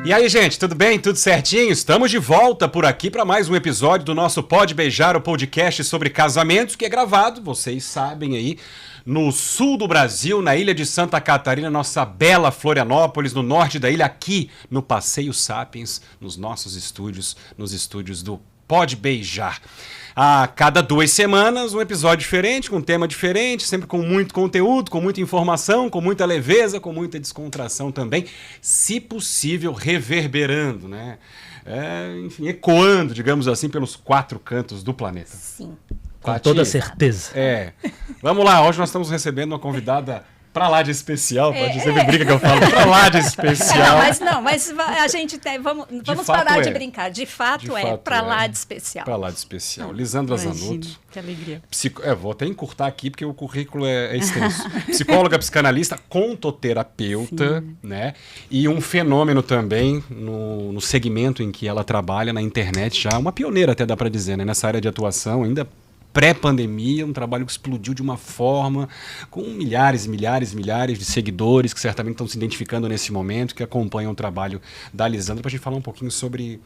E aí, gente, tudo bem? Tudo certinho? Estamos de volta por aqui para mais um episódio do nosso Pode Beijar, o podcast sobre casamentos, que é gravado, vocês sabem aí, no sul do Brasil, na ilha de Santa Catarina, nossa bela Florianópolis, no norte da ilha, aqui no Passeio Sapiens, nos nossos estúdios, nos estúdios do Pode Beijar. A cada 2 semanas, um episódio diferente, com um tema diferente, sempre com muito conteúdo, com muita informação, com muita leveza, com muita descontração também, se possível, reverberando, né? Enfim, ecoando, digamos assim, pelos 4 cantos do planeta. Sim. Com toda certeza. Vamos lá, hoje nós estamos recebendo uma convidada pra lá de especial, pode sempre brinca que eu falo, pra lá de especial. Mas a gente tem, vamos parar de brincar, de fato pra lá de especial. Pra lá de especial. Lisandra Zanotto. Que alegria. Vou até encurtar aqui porque o currículo é extenso. Psicóloga, psicanalista, contoterapeuta, né? E um fenômeno também no segmento em que ela trabalha na internet, já uma pioneira até dá pra dizer, né? Nessa área de atuação, ainda pré-pandemia, um trabalho que explodiu de uma forma, com milhares de seguidores que certamente estão se identificando nesse momento, que acompanham o trabalho da Lisandra, para a gente falar um pouquinho sobre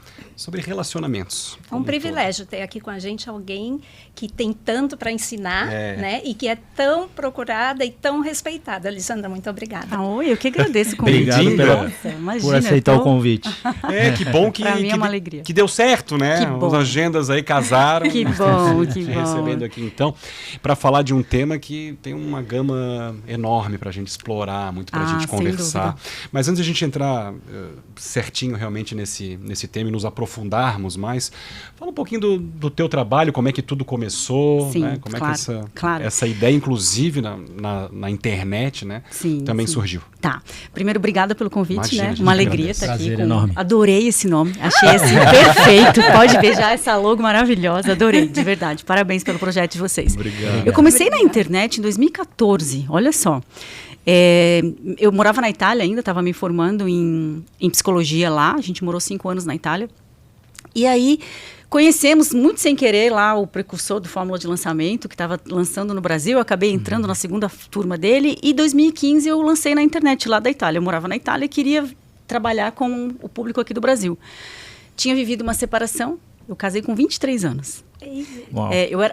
relacionamentos. É um privilégio ter aqui com a gente alguém que tem tanto para ensinar, né? E que é tão procurada e tão respeitada. Lisandra, muito obrigada. Eu que agradeço o convite. Obrigado por aceitar o convite. Que bom que, pra mim é uma alegria. Que deu certo, né? As agendas aí casaram. Que bom, que bom. Recebendo aqui então, para falar de um tema que tem uma gama enorme para a gente explorar, muito para a gente conversar. Mas antes de a gente entrar certinho realmente nesse tema e nos aprofundarmos mais, fala um pouquinho do teu trabalho, como é que tudo começou, né? Como é que essa ideia, inclusive na internet, né? Também surgiu. Tá. Primeiro, obrigada pelo convite, né? Uma alegria estar aqui. Enorme. Adorei esse nome. Achei assim perfeito. Pode beijar essa logo maravilhosa. Adorei, de verdade. Parabéns pelo projeto de vocês. Obrigado. Eu comecei na internet em 2014. Olha só. Eu morava na Itália ainda, estava me formando em psicologia lá. A gente morou 5 anos na Itália. E aí conhecemos, muito sem querer, lá o precursor do Fórmula de Lançamento, que estava lançando no Brasil. Eu acabei entrando na segunda turma dele. E em 2015 eu lancei na internet lá da Itália. Eu morava na Itália e queria trabalhar com o público aqui do Brasil. Tinha vivido uma separação. Eu casei com 23 anos.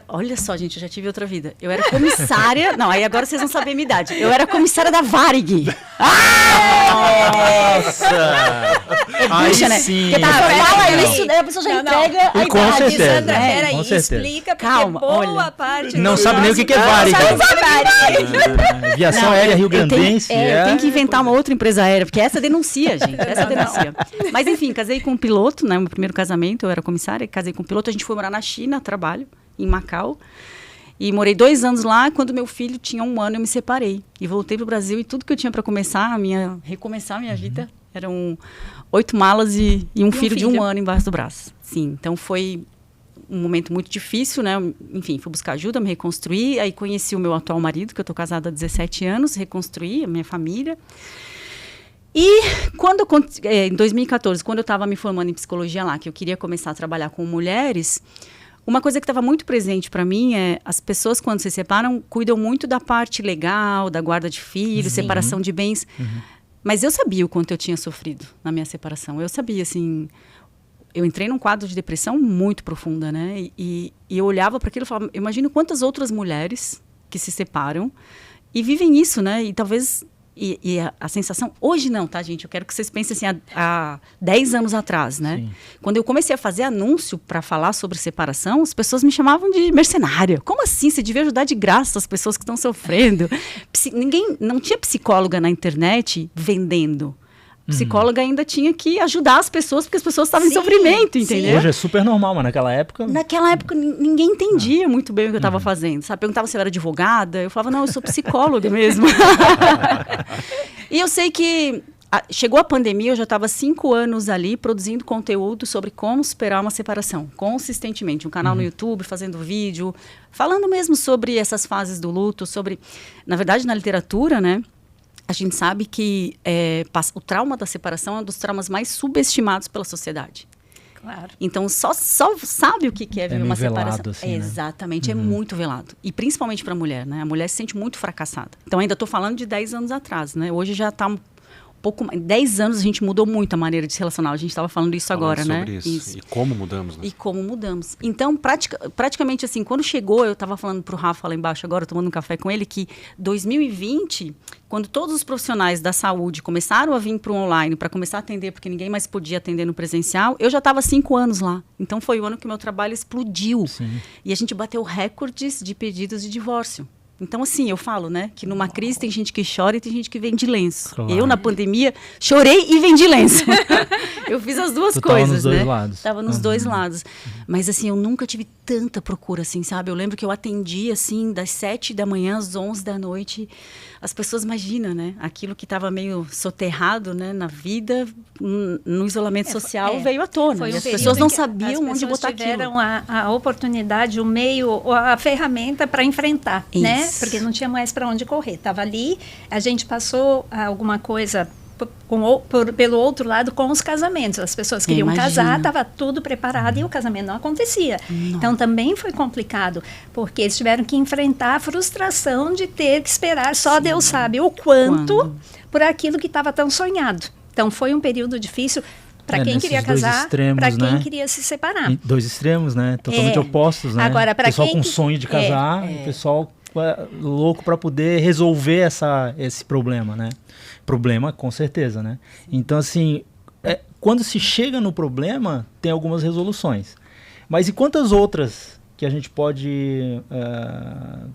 Olha só, gente, eu já tive outra vida. Eu era comissária. Não, aí agora vocês vão saber a minha idade. Eu era comissária da Varig. Nossa! Bicha, né? Sim. Porque fala isso, daí a pessoa já entrega a Com idade. certeza. Lisandra, peraí, com certeza. explica, porque Calma, boa olha. parte... Não sabe nem o que é Varig. Aviação aérea rio-grandense. Eu tenho que inventar uma outra empresa aérea, porque essa denuncia, gente. Essa denuncia. Mas enfim, casei com um piloto, né? Meu primeiro casamento, eu era comissária, casei com um piloto. A gente foi morar na China, trabalho, em Macau. E morei 2 anos lá. Quando meu filho tinha 1 ano, eu me separei. E voltei para o Brasil. E tudo que eu tinha para recomeçar a minha vida, eram 8 malas e um filho de 1 ano embaixo do braço. Sim, então foi um momento muito difícil, né? Enfim, fui buscar ajuda, me reconstruir. Aí conheci o meu atual marido, que eu estou casada há 17 anos, reconstruí a minha família. E em 2014, quando eu estava me formando em psicologia lá, que eu queria começar a trabalhar com mulheres, uma coisa que estava muito presente para mim é as pessoas, quando se separam, cuidam muito da parte legal, da guarda de filhos, separação de bens. Mas eu sabia o quanto eu tinha sofrido na minha separação. Eu sabia, assim... Eu entrei num quadro de depressão muito profunda, né? E eu olhava para aquilo e falava, imagino quantas outras mulheres que se separam e vivem isso, né? E talvez... E a sensação... Hoje não, tá, gente? Eu quero que vocês pensem assim, há 10 anos atrás, né? Sim. Quando eu comecei a fazer anúncio para falar sobre separação, as pessoas me chamavam de mercenária. Como assim? Você devia ajudar de graça as pessoas que estão sofrendo. Não tinha psicóloga na internet vendendo. Psicóloga ainda tinha que ajudar as pessoas, porque as pessoas estavam em sofrimento, entendeu? Hoje é super normal, mas naquela época... Naquela época, ninguém entendia muito bem o que eu estava fazendo, sabe? Perguntava se eu era advogada, eu falava, não, eu sou psicóloga mesmo. E eu sei que chegou a pandemia, eu já estava 5 anos ali produzindo conteúdo sobre como superar uma separação, consistentemente. Um canal no YouTube, fazendo vídeo, falando mesmo sobre essas fases do luto, sobre... Na verdade, na literatura, né? A gente sabe que o trauma da separação é um dos traumas mais subestimados pela sociedade. Claro. Então, só sabe o que é viver uma separação. Assim, exatamente, é muito velado. E principalmente para a mulher, né? A mulher se sente muito fracassada. Então, ainda estou falando de 10 anos atrás, né? Hoje já está pouco mais, 10 anos a gente mudou muito a maneira de se relacionar. A gente estava falando isso agora, né? Sobre isso. E como mudamos, né? E como mudamos. Então, praticamente assim, quando chegou, eu estava falando para o Rafa lá embaixo agora, tomando um café com ele, que 2020, quando todos os profissionais da saúde começaram a vir para o online, para começar a atender, porque ninguém mais podia atender no presencial, eu já estava 5 anos lá. Então, foi o ano que o meu trabalho explodiu. Sim. E a gente bateu recordes de pedidos de divórcio. Então, assim, eu falo, né, que numa crise tem gente que chora e tem gente que vende lenço. Claro. Eu, na pandemia, chorei e vendi lenço. Eu fiz as duas coisas, Tava nos né? dois lados. Tava nos dois lados. Mas, assim, eu nunca tive tanta procura, assim, sabe? Eu lembro que eu atendi, assim, das 7 da manhã às 11 da noite. As pessoas imaginam, né? Aquilo que estava meio soterrado, né, na vida, no isolamento social, veio à tona. Foi E as período pessoas não em que sabiam onde botar As pessoas aquilo. tiveram a oportunidade, o meio, a ferramenta para enfrentar, né? Porque não tinha mais para onde correr. Estava ali, a gente passou alguma coisa pelo outro lado com os casamentos. As pessoas queriam casar, estava tudo preparado e o casamento não acontecia. Não. Então também foi complicado, porque eles tiveram que enfrentar a frustração de ter que esperar, só Deus sabe o quanto, por aquilo que estava tão sonhado. Então foi um período difícil para quem queria casar, para quem queria se separar. Dois extremos, né? Totalmente opostos, né? Agora, para pessoal com sonho de casar, o pessoal louco para poder resolver esse problema, né? Problema, com certeza, né? Então, assim, quando se chega no problema, tem algumas resoluções. Mas e quantas outras que a gente pode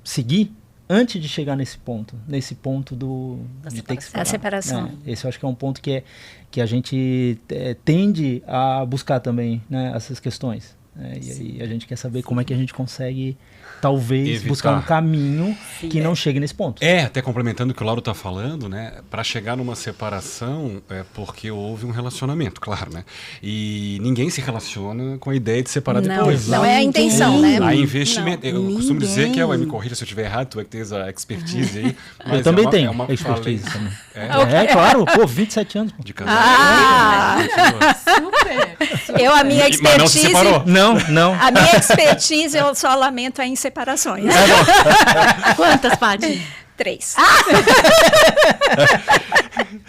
seguir antes de chegar nesse ponto? Nesse ponto de ter que separar. A separação. Esse eu acho que é um ponto que a gente tende a buscar também, né? Essas questões. E aí a gente quer saber como é que a gente consegue, talvez, buscar um caminho que não chegue nesse ponto. Até complementando o que o Lauro está falando, né? Para chegar numa separação é porque houve um relacionamento, claro, né? E ninguém se relaciona com a ideia de separar depois. Não é a intenção, né? Há investimento. Eu costumo dizer que me corrija se eu estiver errado, tu é que tens a expertise aí. Mas eu também tenho expertise também. Claro, 27 anos. De casamento. Super. A minha expertise... Mas não se separou. Não. A minha expertise, eu só lamento em separações. Quantas, Paty? 3.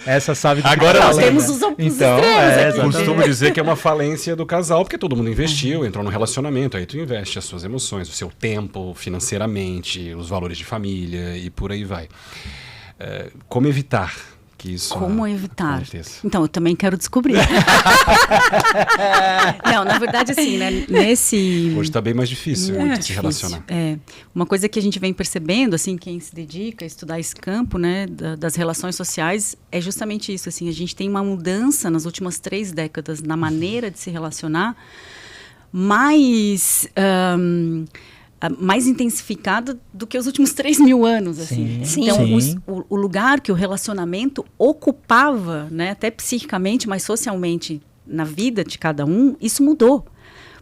Essa sabe que agora nós temos os extremos aqui. Costumo dizer que é uma falência do casal, porque todo mundo investiu, entrou no relacionamento, aí tu investe as suas emoções, o seu tempo, financeiramente, os valores de família e por aí vai. Como evitar que isso Como evitar? aconteça? Então, eu também quero descobrir. Não, na verdade, assim, né, Hoje está bem mais difícil se relacionar. Uma coisa que a gente vem percebendo, assim, quem se dedica a estudar esse campo, né, das relações sociais, é justamente isso, assim, a gente tem uma mudança nas últimas 3 décadas na maneira de se relacionar, mais intensificada do que os últimos 3.000 anos, assim. Então, o lugar que o relacionamento ocupava, né, até psiquicamente, mas socialmente, na vida de cada um, isso mudou.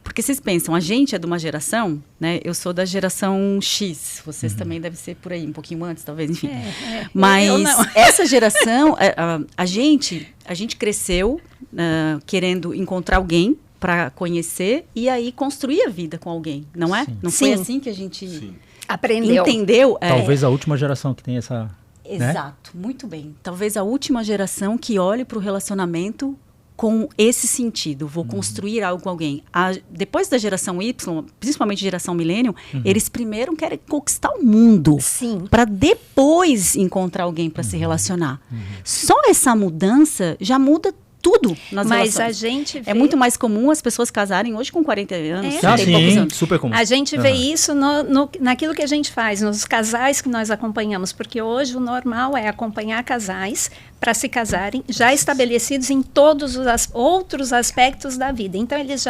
Porque vocês pensam, a gente é de uma geração, né, eu sou da geração X, vocês também devem ser por aí, um pouquinho antes, talvez, enfim. Mas essa geração, a gente cresceu querendo encontrar alguém para conhecer e aí construir a vida com alguém, não é? Não foi assim que a gente entendeu? Talvez a última geração que tem essa... Exato, muito bem. Talvez a última geração que olhe para o relacionamento com esse sentido. Vou construir algo com alguém. Depois da geração Y, principalmente geração milênio, eles primeiro querem conquistar o mundo. Para depois encontrar alguém para se relacionar. Só essa mudança já muda tudo nas relações. Mas a gente vê... É muito mais comum as pessoas casarem hoje com 40 anos, 30 e poucos anos. Super comum. A gente vê isso naquilo que a gente faz, nos casais que nós acompanhamos, porque hoje o normal é acompanhar casais para se casarem, já estabelecidos em todos os outros aspectos da vida. Então, eles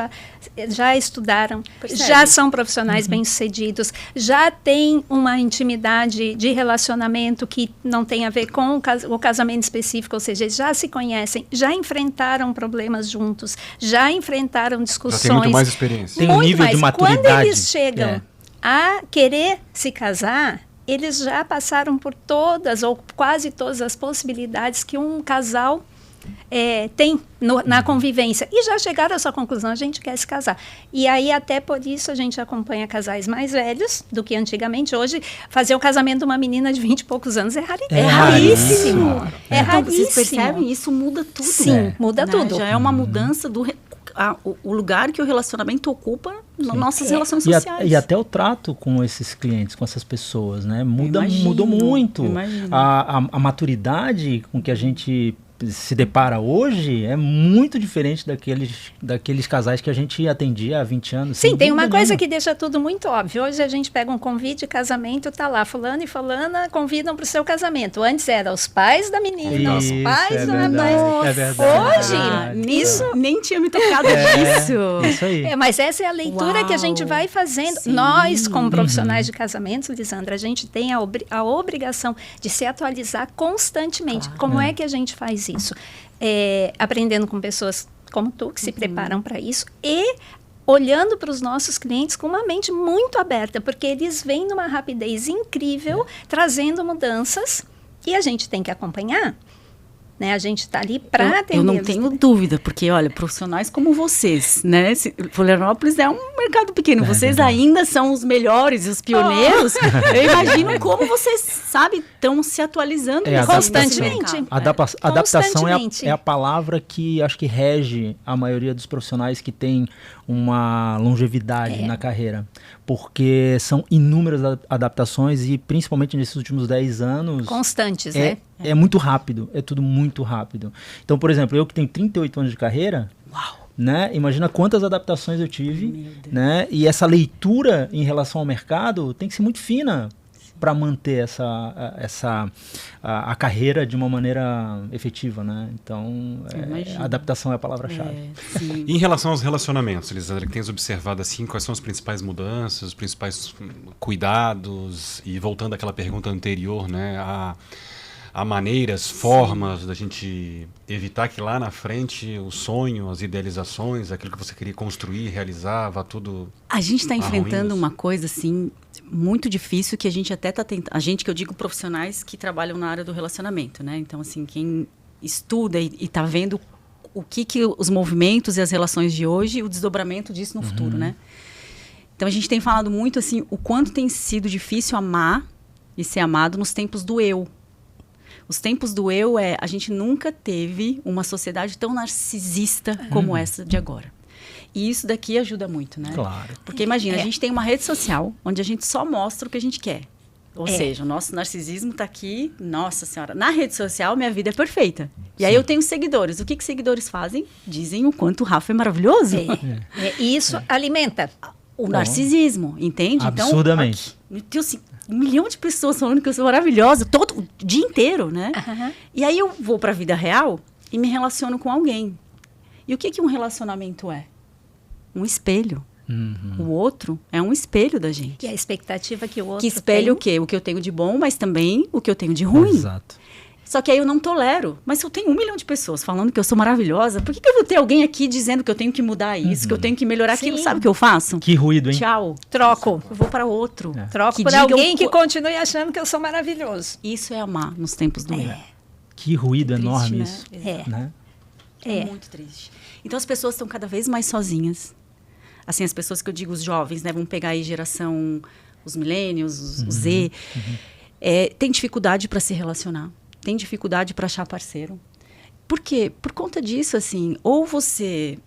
já estudaram, já são profissionais bem-sucedidos, já têm uma intimidade de relacionamento que não tem a ver com o casamento específico, ou seja, eles já se conhecem, já enfrentaram problemas juntos, já enfrentaram discussões. Já tem muito mais experiência. Tem um nível de maturidade. Quando eles chegam a querer se casar, eles já passaram por todas ou quase todas as possibilidades que um casal tem na convivência. E já chegaram a essa conclusão, a gente quer se casar. E aí, até por isso, a gente acompanha casais mais velhos do que antigamente. Hoje, fazer o casamento de uma menina de 20 e poucos anos é raríssimo. É então, raríssimo. Vocês percebem? Isso muda tudo. Sim, muda tudo. Já é uma mudança o lugar que o relacionamento ocupa nas nossas relações sociais. E até o trato com esses clientes, com essas pessoas, né? Mudou muito. A maturidade com que a gente se depara hoje é muito diferente daqueles casais que a gente atendia há 20 anos. Sim, tem uma coisa que deixa tudo muito óbvio. Hoje a gente pega um convite de casamento, tá lá, fulano e fulana convidam para o seu casamento. Antes era os pais da menina, os pais do rapaz. É verdade. Hoje, nem tinha me tocado disso. Isso aí. Mas essa é a leitura que a gente vai fazendo. Sim. Nós, como profissionais de casamentos, Lisandra, a gente tem a obrigação de se atualizar constantemente. Claro. Como é que a gente faz isso? Aprendendo com pessoas como tu, que se preparam para isso, e olhando para os nossos clientes com uma mente muito aberta, porque eles vêm numa rapidez incrível, trazendo mudanças, e a gente tem que acompanhar. Né? A gente está ali para atender. Eu não tenho dúvida, porque, olha, profissionais como vocês, né? Florianópolis é um mercado pequeno, vocês ainda são os melhores, os pioneiros. Eu imagino como vocês, sabe, estão se atualizando constantemente. Adaptação é a palavra que acho que rege a maioria dos profissionais que tem uma longevidade na carreira, porque são inúmeras adaptações e principalmente nesses últimos 10 anos... Constantes, né? É muito rápido, é tudo muito rápido. Então, por exemplo, eu que tenho 38 anos de carreira, né, imagina quantas adaptações eu tive, né, e essa leitura em relação ao mercado tem que ser muito fina para manter a carreira de uma maneira efetiva, né? Então, adaptação é a palavra-chave. E em relação aos relacionamentos, Lisandra, que tens observado assim, quais são as principais mudanças, os principais cuidados? E voltando àquela pergunta anterior, né, há maneiras, formas da gente evitar que lá na frente o sonho, as idealizações, aquilo que você queria construir, realizar, vá tudo... A gente está enfrentando uma coisa, assim, muito difícil, que a gente até está tentando... A gente, que eu digo profissionais que trabalham na área do relacionamento, né? Então, assim, quem estuda e está vendo o que os movimentos e as relações de hoje e o desdobramento disso no futuro, né? Então, a gente tem falado muito, assim, o quanto tem sido difícil amar e ser amado nos tempos do eu. Os tempos do eu a gente nunca teve uma sociedade tão narcisista como essa de agora. E isso daqui ajuda muito, né? Claro. Porque imagina, a gente tem uma rede social onde a gente só mostra o que a gente quer. Ou seja, o nosso narcisismo está aqui, nossa senhora, na rede social minha vida é perfeita. E aí eu tenho seguidores. O que seguidores fazem? Dizem o quanto o Rafa é maravilhoso. E isso alimenta o narcisismo, entende? Absurdamente. Então, aqui, assim, 1 milhão de pessoas falando que eu sou maravilhosa, o dia inteiro, né? E aí eu vou para a vida real e me relaciono com alguém. E o que um relacionamento é? Um espelho. O outro é um espelho da gente. Que é a expectativa que o outro que espelha tem. O quê? O que eu tenho de bom, mas também o que eu tenho de ruim. Exato. Só que aí eu não tolero. Mas se eu tenho 1 milhão de pessoas falando que eu sou maravilhosa, por que eu vou ter alguém aqui dizendo que eu tenho que mudar isso, que eu tenho que melhorar aquilo? Sabe o que eu faço? Que ruído, hein? Tchau. Troco. Eu vou para outro. Troco por alguém que continue achando que eu sou maravilhoso. Isso é amar nos tempos do eu. Que ruído triste, enorme né? isso. Né? É muito triste. Então as pessoas estão cada vez mais sozinhas. Assim, as pessoas que eu digo, os jovens, né? Vamos pegar aí geração, os millennials, os Z. Tem dificuldade para se relacionar. Tem dificuldade para achar parceiro. Por quê? Por conta disso, assim, ou você...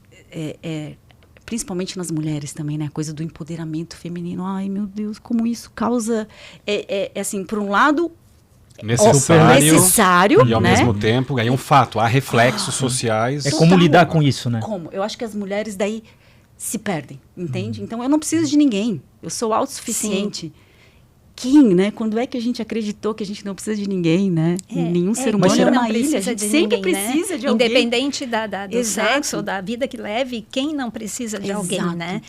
principalmente nas mulheres também, né? A coisa do empoderamento feminino. Ai, meu Deus, como isso causa... assim, por um lado... necessário, e ao né? mesmo tempo é um fato, há reflexos sociais. É como lidar com isso, né? Como? Eu acho que as mulheres daí se perdem, entende? Então eu não preciso de ninguém, eu sou autossuficiente. Quem, né? Quando é que a gente acreditou que a gente não precisa de ninguém, né? Nenhum ser humano é uma ilha, a gente sempre precisa de alguém. Independente do sexo, da vida que leve, quem não precisa de alguém, né?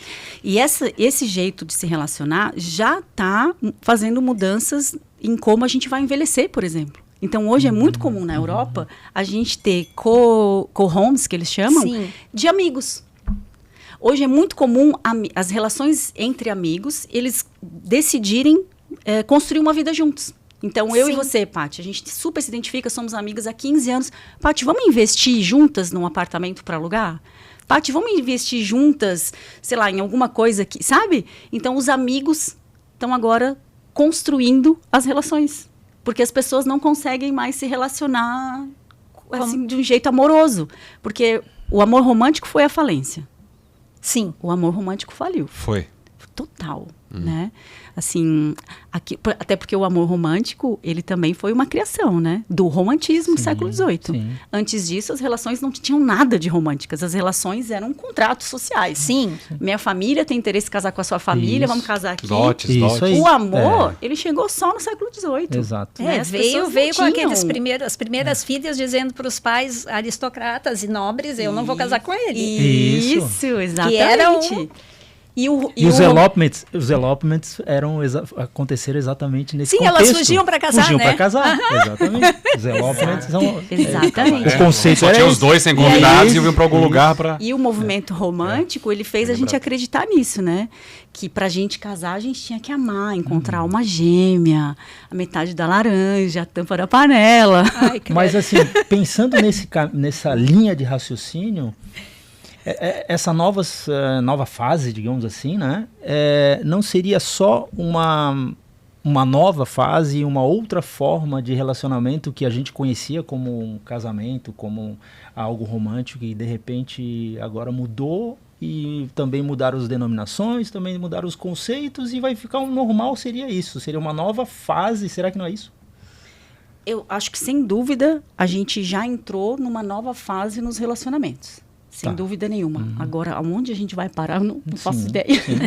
E esse jeito de se relacionar já está fazendo mudanças em como a gente vai envelhecer, por exemplo. Então, hoje é muito comum na Europa a gente ter co-homes, que eles chamam, de amigos. Hoje é muito comum as relações entre amigos, eles decidirem construir uma vida juntos. Então, eu Sim. e você, Paty, a gente super se identifica, somos amigas há 15 anos. Paty, vamos investir juntas num apartamento para alugar? Paty, vamos investir juntas, sei lá, em alguma coisa que, sabe? Então, os amigos estão agora construindo as relações. Porque as pessoas não conseguem mais se relacionar assim, de um jeito amoroso. Porque o amor romântico foi a falência. Sim. O amor romântico faliu. Foi. Total, né? Assim, até porque o amor romântico, ele também foi uma criação, né? Do romantismo do século XVIII. Sim. Antes disso, as relações não tinham nada de românticas. As relações eram contratos sociais. Sim. Minha família tem interesse em casar com a sua família, Isso. vamos casar aqui. Dotes, Isso dotes. aí. O amor, ele chegou só no século XVIII. Exato. Né? As pessoas Veio não com aqueles tinham- as primeiras filhas dizendo para os pais aristocratas e nobres, eu não vou casar com ele. Isso, exatamente. Que era E os elopements aconteceram exatamente nesse Sim, contexto. elas fugiam pra casar, Fugiam né? pra casar, exatamente. Os elopements são... Exatamente. O conceito Só era tinha os esse. dois sem convidados e iam pra algum lugar pra... E o movimento romântico, ele fez a gente acreditar nisso, né? Que pra gente casar, a gente tinha que amar, encontrar uma gêmea, a metade da laranja, a tampa da panela. Ai, credo. Mas assim, pensando nessa linha de raciocínio, essa nova fase, digamos assim, né? Não seria só uma nova fase, uma outra forma de relacionamento que a gente conhecia como um casamento, como algo romântico e de repente agora mudou e também mudaram as denominações, também mudaram os conceitos e vai ficar um normal, seria isso, seria uma nova fase, será que não é isso? Eu acho que, sem dúvida, a gente já entrou numa nova fase nos relacionamentos. Sem Tá. dúvida nenhuma. Agora, aonde a gente vai parar, eu não faço Sim, ideia. sim,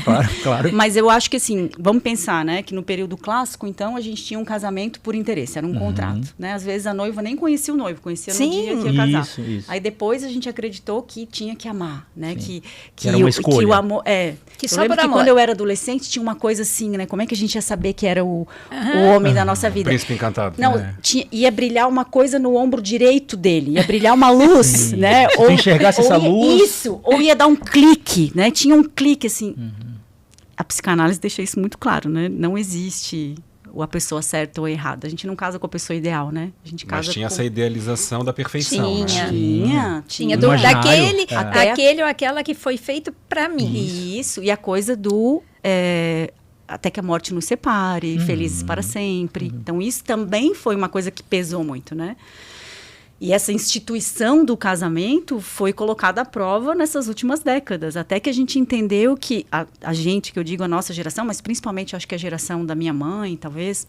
claro. Mas eu acho que, assim, vamos pensar, né? Que no período clássico, então, a gente tinha um casamento por interesse, era um contrato, né? Às vezes a noiva nem conhecia o noivo, conhecia no Sim. dia que ia casar. Isso. Aí depois a gente acreditou que tinha que amar, né? Que era uma que escolha. o amor... Que eu só lembro por que amor. quando eu era adolescente tinha uma coisa assim, né? Como é que a gente ia saber que era o homem da nossa vida? Príncipe encantado. Não, ia brilhar uma coisa no ombro direito dele, ia brilhar uma luz, Sim. né? Se tu enxergasse essa luz... Isso, ou ia dar um clique, né? Tinha um clique, assim. A psicanálise deixa isso muito claro, né? Não existe a pessoa certa ou errada. A gente não casa com a pessoa ideal, né? A gente casa Mas tinha com... essa idealização da perfeição, Tinha. né? Tinha Imaginário. Daquele, Até- aquele ou aquela que foi feito para mim. Isso, e a coisa do... até que a morte nos separe, felizes para sempre. Então, isso também foi uma coisa que pesou muito, né? E essa instituição do casamento foi colocada à prova nessas últimas décadas, até que a gente entendeu que, a gente, que eu digo a nossa geração, mas principalmente acho que a geração da minha mãe, talvez,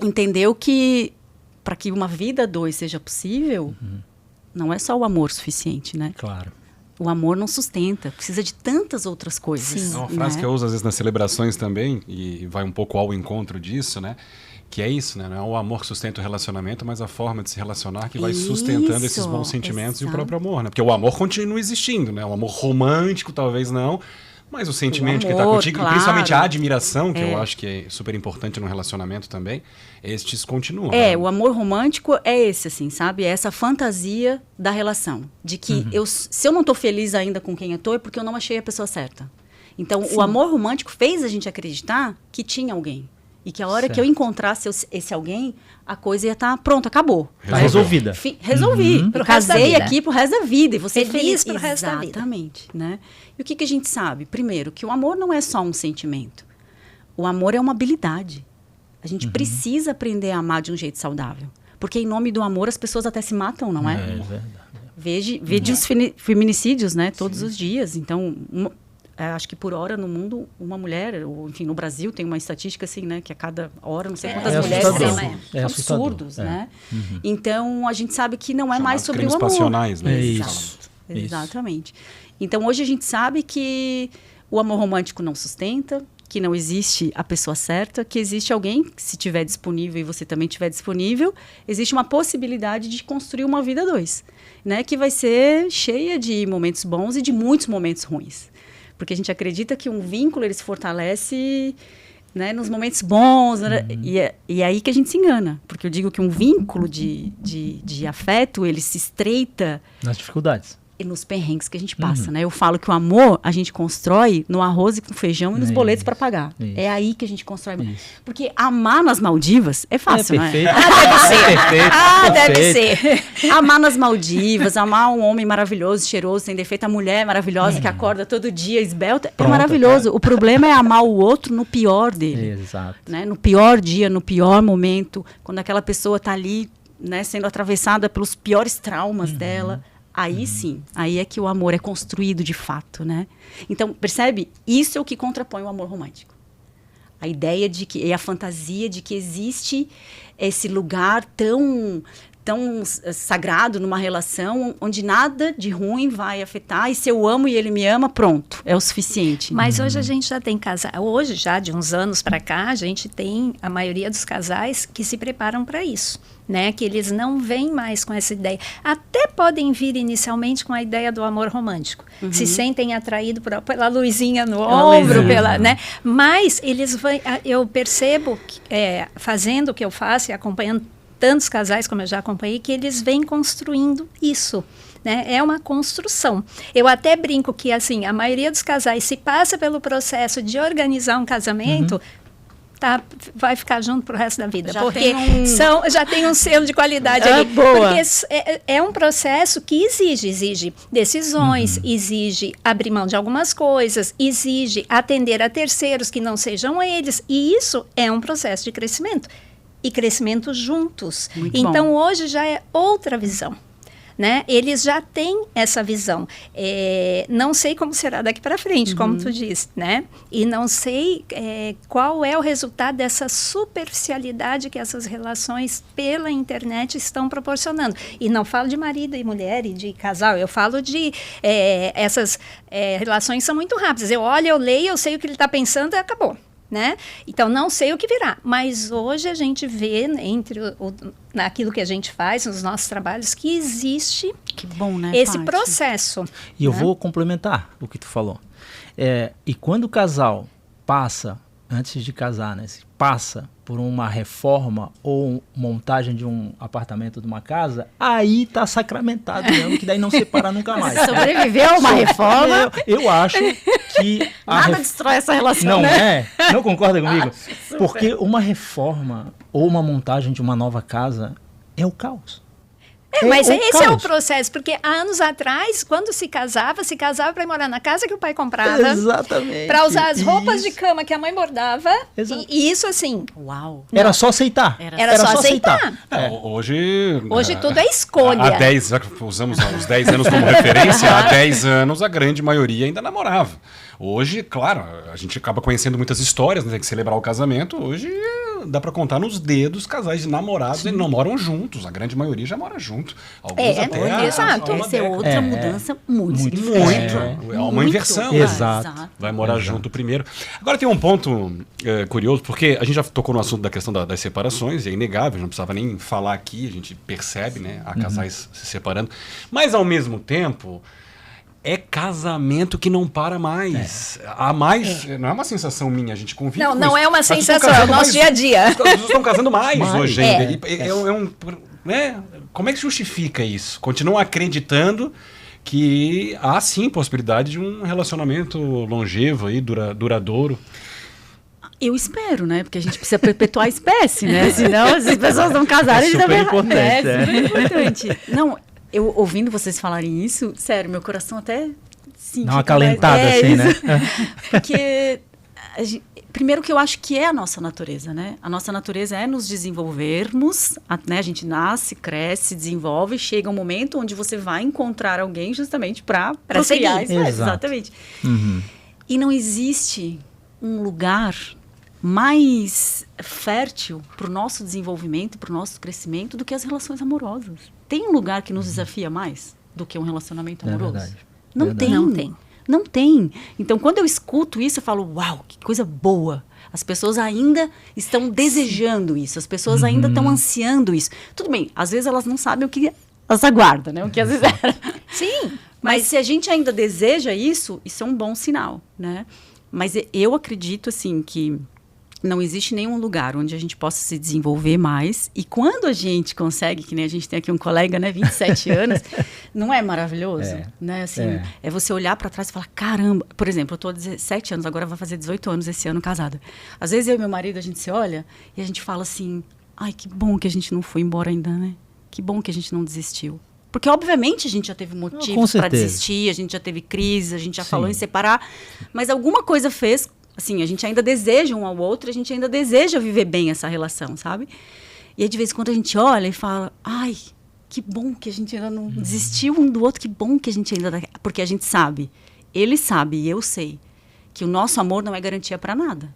entendeu que para que uma vida a dois seja possível, não é só o amor suficiente, né? Claro. O amor não sustenta, precisa de tantas outras coisas. Sim. É uma frase né? que eu uso às vezes nas celebrações também, e vai um pouco ao encontro disso, né? Que é isso, né? Não é o amor que sustenta o relacionamento, mas a forma de se relacionar que vai sustentando esses bons sentimentos e o próprio amor, né? Porque o amor continua existindo, né? O amor romântico talvez não, mas o sentimento que está amor, contigo, claro. e principalmente a admiração, que eu acho que é super importante no relacionamento também, estes continuam. né? O amor romântico é esse, assim, sabe? É essa fantasia da relação. De que se eu não tô feliz ainda com quem eu tô, é porque eu não achei a pessoa certa. Então, o amor romântico fez a gente acreditar que tinha alguém. E que a hora que eu encontrasse esse alguém, a coisa ia estar pronta, acabou. Tá resolvida. Resolvi. Pro resto da Casei vida. aqui pro resto da vida. E você Feliz pro resto da vida. Exatamente, né? E o que a gente sabe? Primeiro, que o amor não é só um sentimento. O amor é uma habilidade. A gente precisa aprender a amar de um jeito saudável. Porque em nome do amor as pessoas até se matam, não é? É verdade. Veja os feminicídios, né? Todos os dias. Então, acho que por hora no mundo, uma mulher, ou enfim, no Brasil tem uma estatística assim, né? Que a cada hora, não sei quantas mulheres assustador. são É assustador. absurdos, né? Então, a gente sabe que não é mais Chamados sobre crimes o amor. passionais, né? É que isso. falam. Exatamente. Então, hoje a gente sabe que o amor romântico não sustenta, que não existe a pessoa certa, que existe alguém, que se estiver disponível e você também estiver disponível, existe uma possibilidade de construir uma vida a dois, né? Que vai ser cheia de momentos bons e de muitos momentos ruins. Porque a gente acredita que um vínculo ele se fortalece, né, nos momentos bons, né? E é aí que a gente se engana. Porque eu digo que um vínculo de afeto, ele se estreita. Nas dificuldades. nos perrengues que a gente passa, né? Eu falo que o amor a gente constrói no arroz e com feijão e nos boletos para pagar. Isso. É aí que a gente constrói. Porque amar nas Maldivas é fácil, não é? Perfeito. Deve ser. Amar nas Maldivas, amar um homem maravilhoso, cheiroso, sem defeito, a mulher maravilhosa que acorda todo dia, esbelta, é maravilhoso. O problema é amar o outro no pior dele. Exato. Né? No pior dia, no pior momento, quando aquela pessoa está ali, né, sendo atravessada pelos piores traumas dela. Aí sim, aí é que o amor é construído de fato, né? Então, percebe? Isso é o que contrapõe o amor romântico. A ideia de que, e a fantasia de que existe esse lugar tão sagrado numa relação onde nada de ruim vai afetar, e se eu amo e ele me ama, pronto, é o suficiente. Mas hoje a gente já tem casais, hoje já de uns anos para cá, a gente tem a maioria dos casais que se preparam para isso, né? Que eles não vêm mais com essa ideia. Até podem vir inicialmente com a ideia do amor romântico. Se sentem atraídos pela luzinha no ombro, né? Mas eles vão, eu percebo, fazendo o que eu faço e acompanhando tantos casais como eu já acompanhei, que eles vêm construindo isso, né? É uma construção. Eu até brinco que, assim, a maioria dos casais, se passa pelo processo de organizar um casamento, vai ficar junto pro resto da vida. Porque já tem um selo de qualidade ali. Boa. Porque é um processo que exige decisões, exige abrir mão de algumas coisas, exige atender a terceiros que não sejam eles. E isso é um processo de crescimento. E crescimento juntos. Muito então, bom. hoje já é outra visão, né? Eles já têm essa visão. Não sei como será daqui para frente, como tu disse, né? E não sei qual é o resultado dessa superficialidade que essas relações pela internet estão proporcionando. E não falo de marido e mulher e de casal, eu falo de essas relações são muito rápidas. Eu olho, eu leio, eu sei o que ele está pensando e acabou. Né? Então, não sei o que virá, mas hoje a gente vê, naquilo que a gente faz, nos nossos trabalhos, que existe que bom, né, esse Paty? processo. E eu vou complementar o que tu falou. E quando o casal passa, antes de casar, né, passa por uma reforma ou montagem de um apartamento, de uma casa, aí tá sacramentado mesmo, que daí não separa nunca mais. Sobreviveu uma reforma. Eu acho que... Nada destrói essa relação, não né? Não concorda comigo? Porque uma reforma ou uma montagem de uma nova casa é o caos. Mas esse é o processo, porque há anos atrás, quando se casava para ir morar na casa que o pai comprava. Exatamente. Para usar as roupas de cama que a mãe bordava. E isso, assim... Uau! Era só aceitar. Era só aceitar. Hoje tudo é escolha. Já que usamos os 10 anos como referência, há 10 anos a grande maioria ainda namorava. Hoje, claro, a gente acaba conhecendo muitas histórias, né, tem que celebrar o casamento. Hoje dá pra contar nos dedos casais de namorados e não moram juntos. A grande maioria já mora junto. Alguns até exato. Essa é outra mudança muito É uma inversão. Exato. Vai morar junto primeiro. Agora tem um ponto curioso, porque a gente já tocou no assunto da questão das separações, e é inegável, não precisava nem falar aqui, a gente percebe, né, há casais se separando. Mas, ao mesmo tempo... É casamento que não para mais. Há mais. Não é uma sensação minha, a gente convive. Não é uma sensação, é o nosso dia a dia. As pessoas estão casando mais hoje ainda. Né? Como é que justifica isso? Continuam acreditando que há sim possibilidade de um relacionamento longevo aí, duradouro. Eu espero, né? Porque a gente precisa perpetuar a espécie, né? Senão, se as pessoas não casarem, eles super importante. Super importante. Não. Eu ouvindo vocês falarem isso, sério, meu coração até... Sim, dá uma acalentada assim, né? Porque, primeiro que eu acho que é a nossa natureza, né? A nossa natureza é nos desenvolvermos, né? A gente nasce, cresce, desenvolve, chega um momento onde você vai encontrar alguém justamente para seguir. Exatamente. E não existe um lugar mais fértil para o nosso desenvolvimento, para o nosso crescimento, do que as relações amorosas. Tem um lugar que nos desafia mais do que um relacionamento amoroso? Verdade. Não tem. Então, quando eu escuto isso, eu falo, uau, que coisa boa. As pessoas ainda estão desejando isso, as pessoas ainda estão ansiando isso. Tudo bem, às vezes elas não sabem o que elas aguardam, né? O que às vezes era. Sim. Mas se a gente ainda deseja isso é um bom sinal, né? Mas eu acredito, assim, que não existe nenhum lugar onde a gente possa se desenvolver mais. E quando a gente consegue, que nem a gente tem aqui um colega, né, 27 anos, não é maravilhoso? Né? Assim, é você olhar para trás e falar, caramba. Por exemplo, eu tô há 17 anos, agora vai fazer 18 anos esse ano casada. Às vezes eu e meu marido, a gente se olha e a gente fala assim, ai, que bom que a gente não foi embora ainda, né? Que bom que a gente não desistiu. Porque, obviamente, a gente já teve motivos para desistir, a gente já teve crise, a gente já falou em separar, mas alguma coisa fez... Assim, a gente ainda deseja um ao outro, a gente ainda deseja viver bem essa relação, sabe? E aí, de vez em quando, a gente olha e fala, ai, que bom que a gente ainda não desistiu um do outro, que bom que a gente ainda... Porque a gente sabe, ele sabe e eu sei, que o nosso amor não é garantia para nada.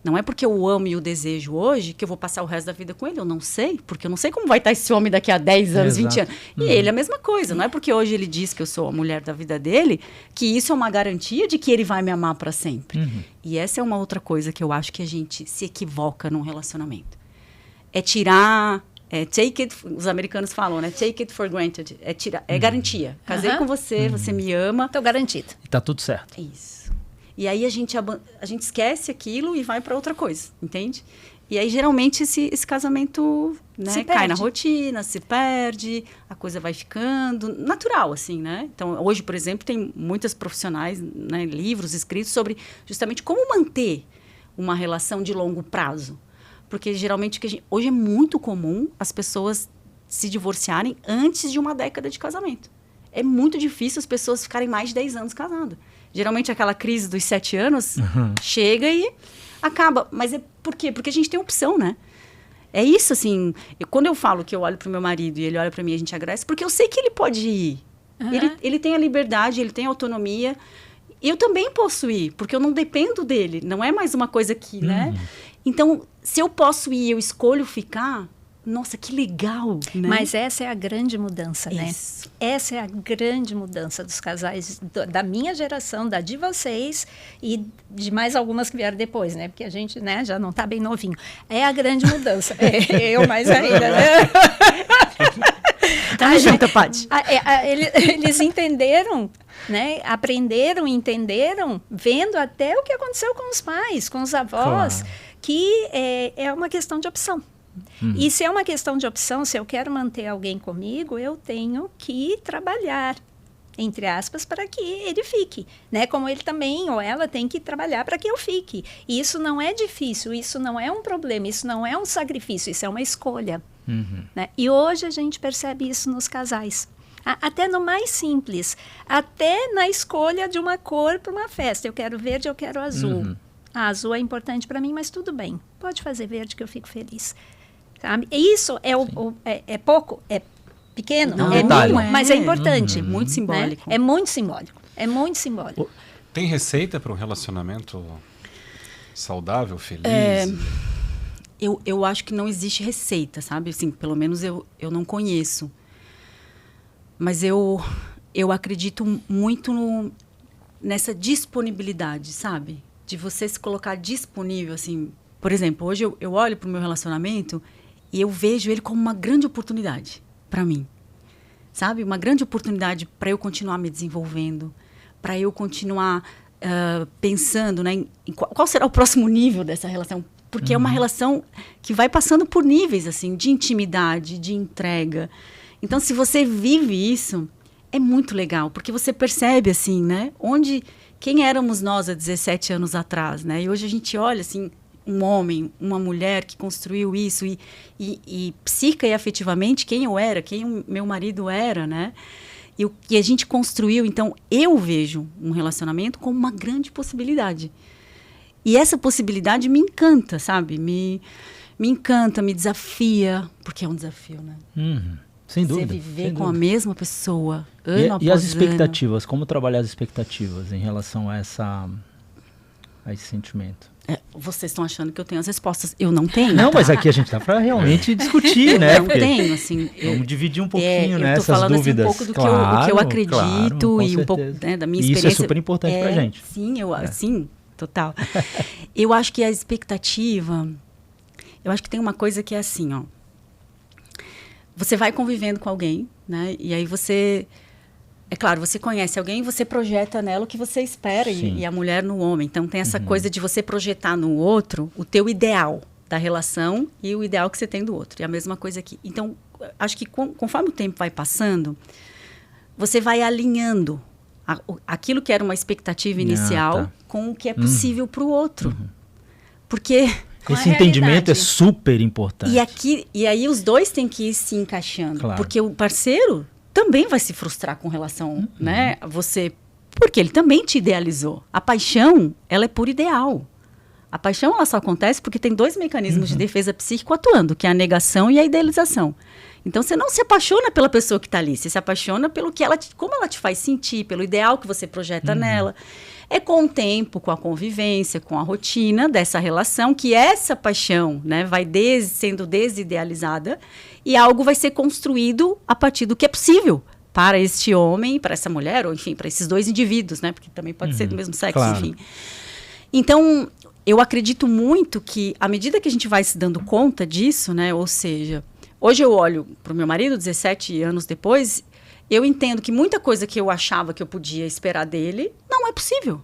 Não é porque eu o amo e o desejo hoje que eu vou passar o resto da vida com ele. Eu não sei, porque eu não sei como vai estar esse homem daqui a 10 anos, 20 anos. E ele é a mesma coisa. Não é porque hoje ele diz que eu sou a mulher da vida dele que isso é uma garantia de que ele vai me amar para sempre. E essa é uma outra coisa que eu acho que a gente se equivoca num relacionamento. É tirar... take it, os americanos falam, né? Take it for granted. É garantia. Casei com você, você me ama. Tô garantido. E tá tudo certo. Isso. E aí a gente esquece aquilo e vai para outra coisa, entende? E aí, geralmente, esse casamento, né, cai na rotina, se perde, a coisa vai ficando natural, assim, né? Então, hoje, por exemplo, tem muitas profissionais, né, livros escritos sobre justamente como manter uma relação de longo prazo. Porque, geralmente, hoje é muito comum as pessoas se divorciarem antes de uma década de casamento. É muito difícil as pessoas ficarem mais de 10 anos casadas. Geralmente, aquela crise dos 7 anos chega e acaba. Mas por quê? Porque a gente tem opção, né? É isso, assim. Quando eu falo que eu olho pro meu marido e ele olha para mim e a gente agradece, porque eu sei que ele pode ir. Ele tem a liberdade, ele tem a autonomia. Eu também posso ir, porque eu não dependo dele. Não é mais uma coisa que, né? Então, se eu posso ir, eu escolho ficar... Nossa, que legal, né? Mas essa é a grande mudança, né? Essa é a grande mudança dos casais da minha geração, da de vocês e de mais algumas que vieram depois, né? Porque a gente, né, já não tá bem novinho. É a grande mudança. Eu mais ainda, né? Tá junto, Paty. Eles entenderam, né? Aprenderam, entenderam, vendo até o que aconteceu com os pais, com os avós, que é uma questão de opção. E se é uma questão de opção, se eu quero manter alguém comigo, eu tenho que trabalhar, entre aspas, para que ele fique, né? Como ele também, ou ela, tem que trabalhar para que eu fique. E isso não é difícil, isso não é um problema, isso não é um sacrifício, isso é uma escolha. Né? E hoje a gente percebe isso nos casais. Até no mais simples, até na escolha de uma cor para uma festa. Eu quero verde, eu quero azul. Azul é importante para mim, mas tudo bem. Pode fazer verde que eu fico feliz. Sabe? Isso é pouco, é pequeno, Não, é mínimo, mas é importante. Muito simbólico. Né? É muito simbólico. É muito simbólico. Tem receita para um relacionamento saudável, feliz? Eu acho que não existe receita, sabe? Assim, pelo menos eu não conheço. Mas eu acredito muito nessa disponibilidade, sabe? De você se colocar disponível, assim. Por exemplo, hoje eu olho para o meu relacionamento e eu vejo ele como uma grande oportunidade para mim, sabe? Uma grande oportunidade para eu continuar me desenvolvendo, para eu continuar pensando, né, em qual será o próximo nível dessa relação. Porque é uma relação que vai passando por níveis, assim, de intimidade, de entrega. Então, se você vive isso, é muito legal, porque você percebe, assim, né, quem éramos nós há 17 anos atrás, né? E hoje a gente olha, assim, um homem, uma mulher que construiu isso e psica e afetivamente quem eu era, quem o meu marido era, né? E a gente construiu, então, eu vejo um relacionamento como uma grande possibilidade. E essa possibilidade me encanta, sabe? Me encanta, me desafia, porque é um desafio, né? Sem dúvida. Você viver com a mesma pessoa, ano após e as ano. expectativas? Como trabalhar as expectativas em relação a esse sentimento? Vocês estão achando que eu tenho as respostas. Eu não tenho. Não, mas aqui a gente está para realmente discutir, né? Eu não tenho, assim. Vamos dividir um pouquinho, né, eu tô essas falando, dúvidas. Assim, um pouco do que eu acredito e um pouco, né, da minha experiência. E isso é super importante para a gente. Sim, sim, total. Eu acho que a expectativa... Eu acho que tem uma coisa que é assim, ó. Você vai convivendo com alguém, né? E aí você é claro, você conhece alguém e você projeta nela o que você espera, e a mulher no homem. Então, tem essa coisa de você projetar no outro o teu ideal da relação e o ideal que você tem do outro. E a mesma coisa aqui. Então, acho que conforme o tempo vai passando, você vai alinhando aquilo que era uma expectativa inicial com o que é possível para o outro. Porque... Esse entendimento é super importante. E aí os dois têm que ir se encaixando. Claro. Porque o parceiro também vai se frustrar com relação, né, a você, porque ele também te idealizou. A paixão, ela é por ideal. A paixão, ela só acontece porque tem 2 mecanismos de defesa psíquico atuando, que é a negação e a idealização. Então, você não se apaixona pela pessoa que está ali, você se apaixona pelo que como ela te faz sentir, pelo ideal que você projeta nela. É com o tempo, com a convivência, com a rotina dessa relação, que essa paixão, né, vai sendo desidealizada e algo vai ser construído a partir do que é possível para este homem, para essa mulher, ou enfim, para esses 2 indivíduos, né, porque também pode ser do mesmo sexo, claro. enfim. Então, eu acredito muito que, à medida que a gente vai se dando conta disso, né, ou seja, hoje eu olho para o meu marido, 17 anos depois, eu entendo que muita coisa que eu achava que eu podia esperar dele, não é possível.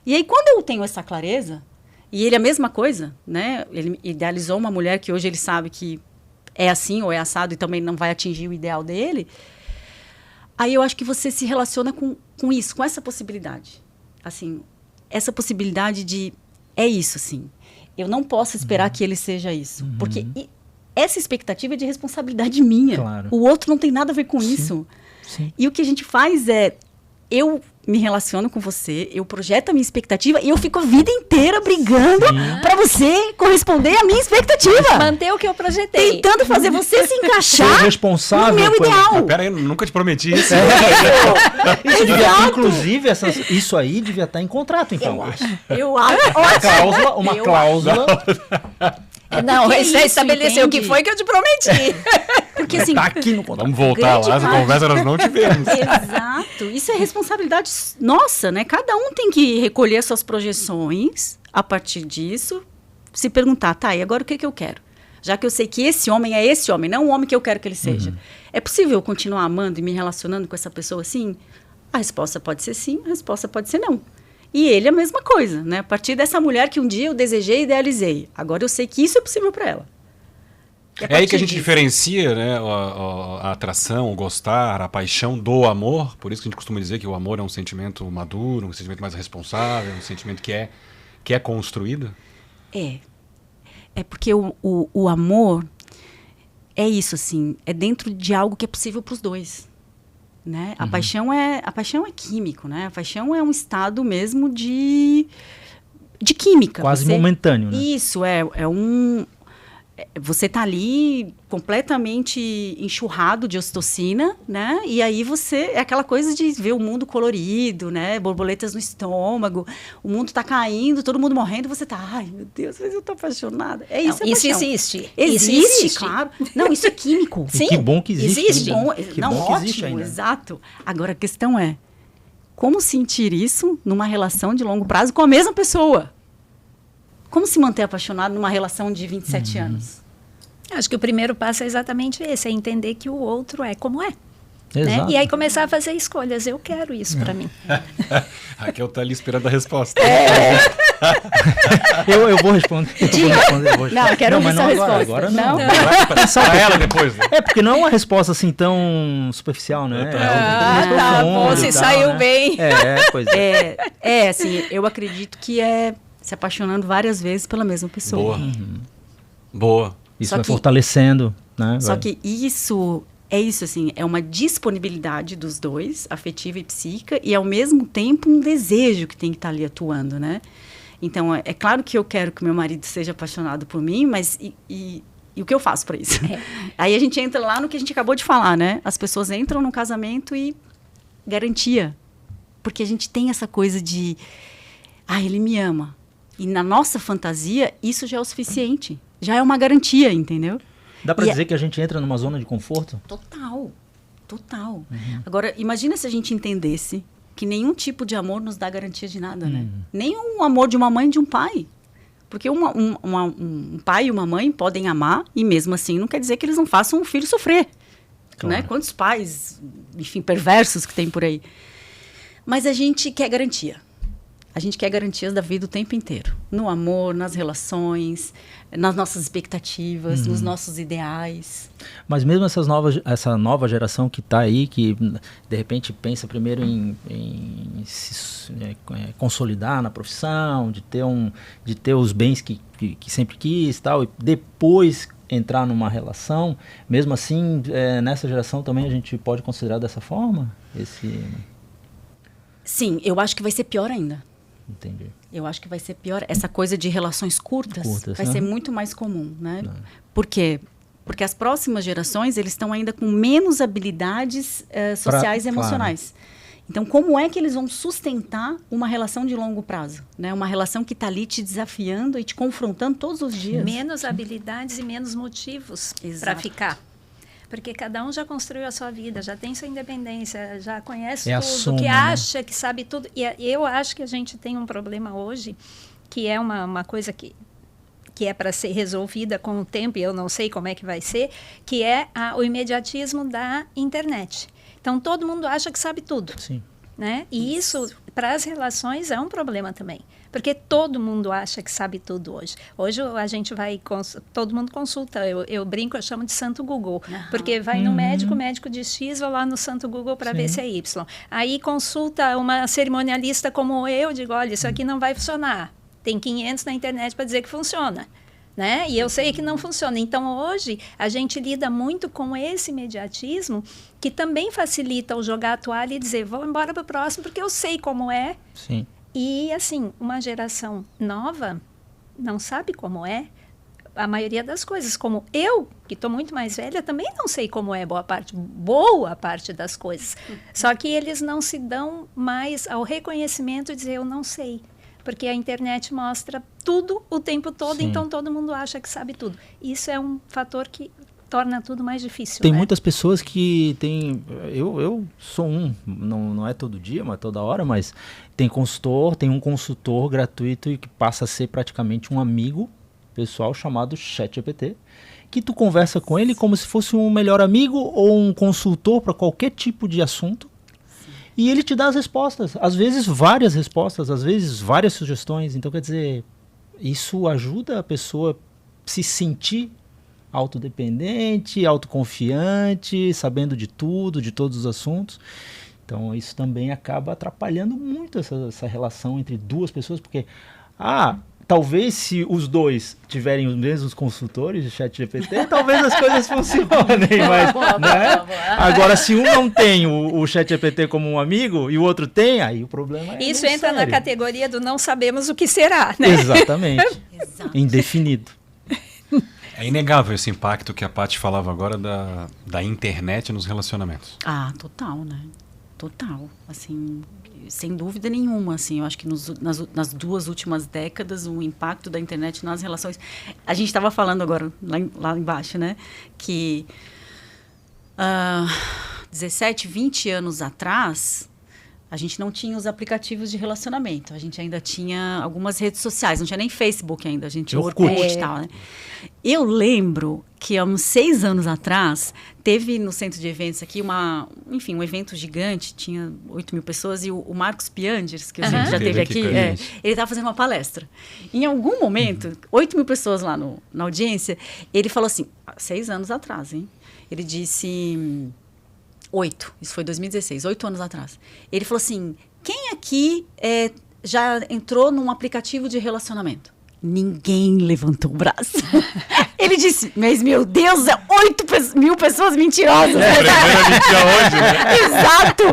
E aí, quando eu tenho essa clareza, e ele a mesma coisa, né? Ele idealizou uma mulher que hoje ele sabe que é assim ou é assado e também não vai atingir o ideal dele, aí eu acho que você se relaciona com isso, com essa possibilidade. Assim, essa possibilidade de, é isso, assim. Eu não posso esperar que ele seja isso. Porque essa expectativa é de responsabilidade minha. Claro. O outro não tem nada a ver com isso. Sim. E o que a gente faz é, eu me relaciono com você, eu projeto a minha expectativa e eu fico a vida inteira brigando para você corresponder à minha expectativa. Manter o que eu projetei. Tentando fazer você se encaixar Ser responsável no meu por- ideal. Pera aí, eu nunca te prometi isso. Isso devia ter, Exato. inclusive, isso aí devia estar em contrato, então. Eu acho. Uma Eu cláusula. Não, Que você isso, estabeleceu o que entende? foi que eu te prometi. Porque assim, Tá aqui no contrato. Vamos voltar Grande lá, essa parte. conversa nós não tivemos. exato. Isso é responsabilidade nossa, né? Cada um tem que recolher suas projeções a partir disso, se perguntar, tá, e agora o que que eu quero? Já que eu sei que esse homem é esse homem, não o homem que eu quero que ele seja. É possível eu continuar amando e me relacionando com essa pessoa assim? A resposta pode ser sim, a resposta pode ser não. E ele é a mesma coisa, né? A partir dessa mulher que um dia eu desejei e idealizei. Agora eu sei que isso é possível para ela. E É aí que a gente disso- diferencia, né, a atração, o gostar, a paixão do amor. Por isso que a gente costuma dizer que o amor é um sentimento maduro, um sentimento mais responsável, um sentimento que é construído. É porque o amor é isso, assim, é dentro de algo que é possível para os dois, né? A paixão é químico, né? A paixão é um estado mesmo de química. Quase momentâneo, né? Isso, você tá ali completamente enxurrado de ocitocina, né? E aí é aquela coisa de ver o mundo colorido, né? Borboletas no estômago, o mundo tá caindo, todo mundo morrendo, você tá, ai, meu Deus, mas eu tô apaixonada. É isso, Não, é isso paixão. existe. Existe, claro. Não, isso é químico. E que bom que existe. existe. Que Não, bom que ótimo, existe ainda. exato. Agora, a questão é, como sentir isso numa relação de longo prazo com a mesma pessoa? Como se manter apaixonado numa relação de 27 anos? Acho que o primeiro passo é exatamente esse, é entender que o outro é como é. Né? Exato. E aí começar a fazer escolhas. Eu quero isso para mim. Raquel tá ali esperando a resposta. Eu vou responder. Não, eu quero ouvir mas sua agora, resposta. agora não. Pra ela depois, né? É, porque não é uma resposta assim tão superficial, né? Ah, tá bom, profundo se e tal, saiu né? bem. Pois é. Assim, eu acredito que é se apaixonando várias vezes pela mesma pessoa. Boa. Boa. Isso Só vai que- fortalecendo, né? Só Vai- que isso, assim, é uma disponibilidade dos dois, afetiva e psíquica, e ao mesmo tempo um desejo que tem que estar ali atuando, né? Então, é claro que eu quero que meu marido seja apaixonado por mim, mas e o que eu faço para isso? Aí a gente entra lá no que a gente acabou de falar, né? As pessoas entram no casamento e garantia. Porque a gente tem essa coisa de, ele me ama. E na nossa fantasia, isso já é o suficiente. Já é uma garantia, entendeu? Dá pra E dizer que a gente entra numa zona de conforto? Total. Agora, imagina se a gente entendesse que nenhum tipo de amor nos dá garantia de nada, né? Nem um amor de uma mãe e de um pai. Porque um pai e uma mãe podem amar e mesmo assim não quer dizer que eles não façam um filho sofrer. Claro. né? Quantos pais, enfim, perversos que tem por aí. Mas a gente quer garantia. A gente quer garantias da vida o tempo inteiro. No amor, nas relações, nas nossas expectativas, nos nossos ideais. Mas mesmo essa nova geração que está aí, que de repente pensa primeiro em se consolidar na profissão, de ter os bens que sempre quis, tal, e depois entrar numa relação, mesmo assim, nessa geração também a gente pode considerar dessa forma? Sim, eu acho que vai ser pior ainda. Entendi. Eu acho que vai ser pior. Essa coisa de relações curtas vai ser muito mais comum, né? Não. Por quê? Porque as próximas gerações, eles estão ainda com menos habilidades sociais e emocionais. Então, como é que eles vão sustentar uma relação de longo prazo? Né? Uma relação que está ali te desafiando e te confrontando todos os dias. Menos habilidades e menos motivos para ficar. Porque cada um já construiu a sua vida, já tem sua independência, já conhece tudo, soma, que né? acha que sabe tudo. E eu acho que a gente tem um problema hoje, que é uma coisa que é para ser resolvida com o tempo, e eu não sei como é que vai ser, que é o imediatismo da internet. Então, todo mundo acha que sabe tudo. Sim. Né? E isso, para as relações, é um problema também. Porque todo mundo acha que sabe tudo hoje. Hoje a gente vai, todo mundo consulta. Eu brinco, eu chamo de Santo Google. Porque vai no médico, o médico diz X, vou lá no Santo Google para ver se é Y. Aí consulta uma cerimonialista como eu, digo, olha, isso aqui não vai funcionar. Tem 500 na internet para dizer que funciona. Né? E eu sei que não funciona. Então, hoje, a gente lida muito com esse imediatismo que também facilita o jogar a toalha e dizer, vou embora para o próximo porque eu sei como é. Sim. E, assim, uma geração nova não sabe como é a maioria das coisas. Como eu, que estou muito mais velha, também não sei como é boa parte das coisas. Só que eles não se dão mais ao reconhecimento de dizer, eu não sei. Porque a internet mostra tudo o tempo todo, Sim. Então todo mundo acha que sabe tudo. Isso é um fator que torna tudo mais difícil. Tem né? muitas pessoas que têm... Eu sou não é todo dia, mas toda hora, mas tem um consultor gratuito e que passa a ser praticamente um amigo pessoal chamado ChatGPT, que tu conversa com ele como se fosse um melhor amigo ou um consultor para qualquer tipo de assunto. E ele te dá as respostas, às vezes várias respostas, às vezes várias sugestões. Então, quer dizer, isso ajuda a pessoa a se sentir autodependente, autoconfiante, sabendo de tudo, de todos os assuntos. Então, isso também acaba atrapalhando muito essa relação entre duas pessoas, porque, talvez se os dois tiverem os mesmos consultores de ChatGPT, talvez as coisas funcionem, mas, né? Agora, se um não tem o ChatGPT como um amigo e o outro tem, aí o problema é isso entra na categoria do não sabemos o que será, né? Exatamente. Indefinido. É inegável esse impacto que a Paty falava agora da internet nos relacionamentos. Total, né? Total. Assim, sem dúvida nenhuma, assim, eu acho que nas 2 últimas décadas o impacto da internet nas relações... A gente estava falando agora, lá embaixo, né? Que 17, 20 anos atrás, a gente não tinha os aplicativos de relacionamento. A gente ainda tinha algumas redes sociais, não tinha nem Facebook ainda, a gente tinha Orkut e tal, né? Eu lembro que há uns 6 anos atrás, teve no centro de eventos aqui um evento gigante, tinha 8 mil pessoas, e o Marcos Pianders, que a gente já teve aqui, ele estava fazendo uma palestra. Em algum momento, 8 mil pessoas lá na audiência, ele falou assim, 6 anos atrás, hein? Ele disse... 8, isso foi 2016, 8 anos atrás. Ele falou assim, quem aqui já entrou num aplicativo de relacionamento? Ninguém levantou o braço. Ele disse, mas meu Deus, 8 mil pessoas mentirosas. Exato.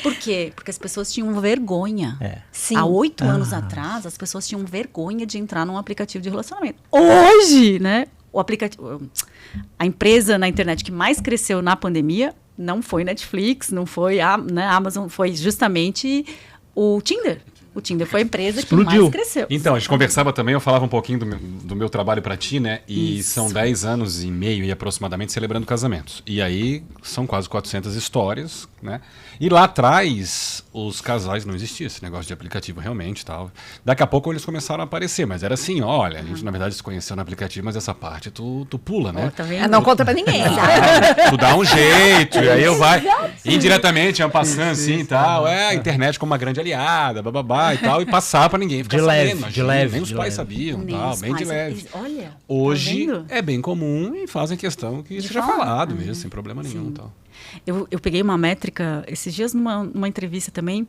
Por quê? Porque as pessoas tinham vergonha. Sim. Há 8 anos atrás, as pessoas tinham vergonha de entrar num aplicativo de relacionamento. Hoje, né? A empresa na internet que mais cresceu na pandemia não foi Netflix, não foi a Amazon, foi justamente o Tinder. O Tinder foi a empresa Explodiu. que mais cresceu. Então, a gente conversava também, eu falava um pouquinho do meu trabalho para ti, né? E são 10 anos e meio, e aproximadamente, celebrando casamentos. E aí, são quase 400 histórias, né? E lá atrás, os casais, não existia esse negócio de aplicativo realmente e tal. Daqui a pouco eles começaram a aparecer, mas era assim, olha, a gente na verdade se conheceu no aplicativo, mas essa parte tu pula, né? Tá vendo? Não conta pra ninguém. Tu dá um jeito, e aí eu vai indiretamente, passando assim e tal. A internet como uma grande aliada, bababá e tal, e passar pra ninguém ficar De leve, sabendo, imagina, de leve, nem os de pais leve. sabiam, Nem tal, os bem de pais. leve. Olha, Hoje tá vendo? é bem comum e fazem questão que De seja falar. falado mesmo, sem problema nenhum e tal. Eu peguei uma métrica esses dias numa entrevista também.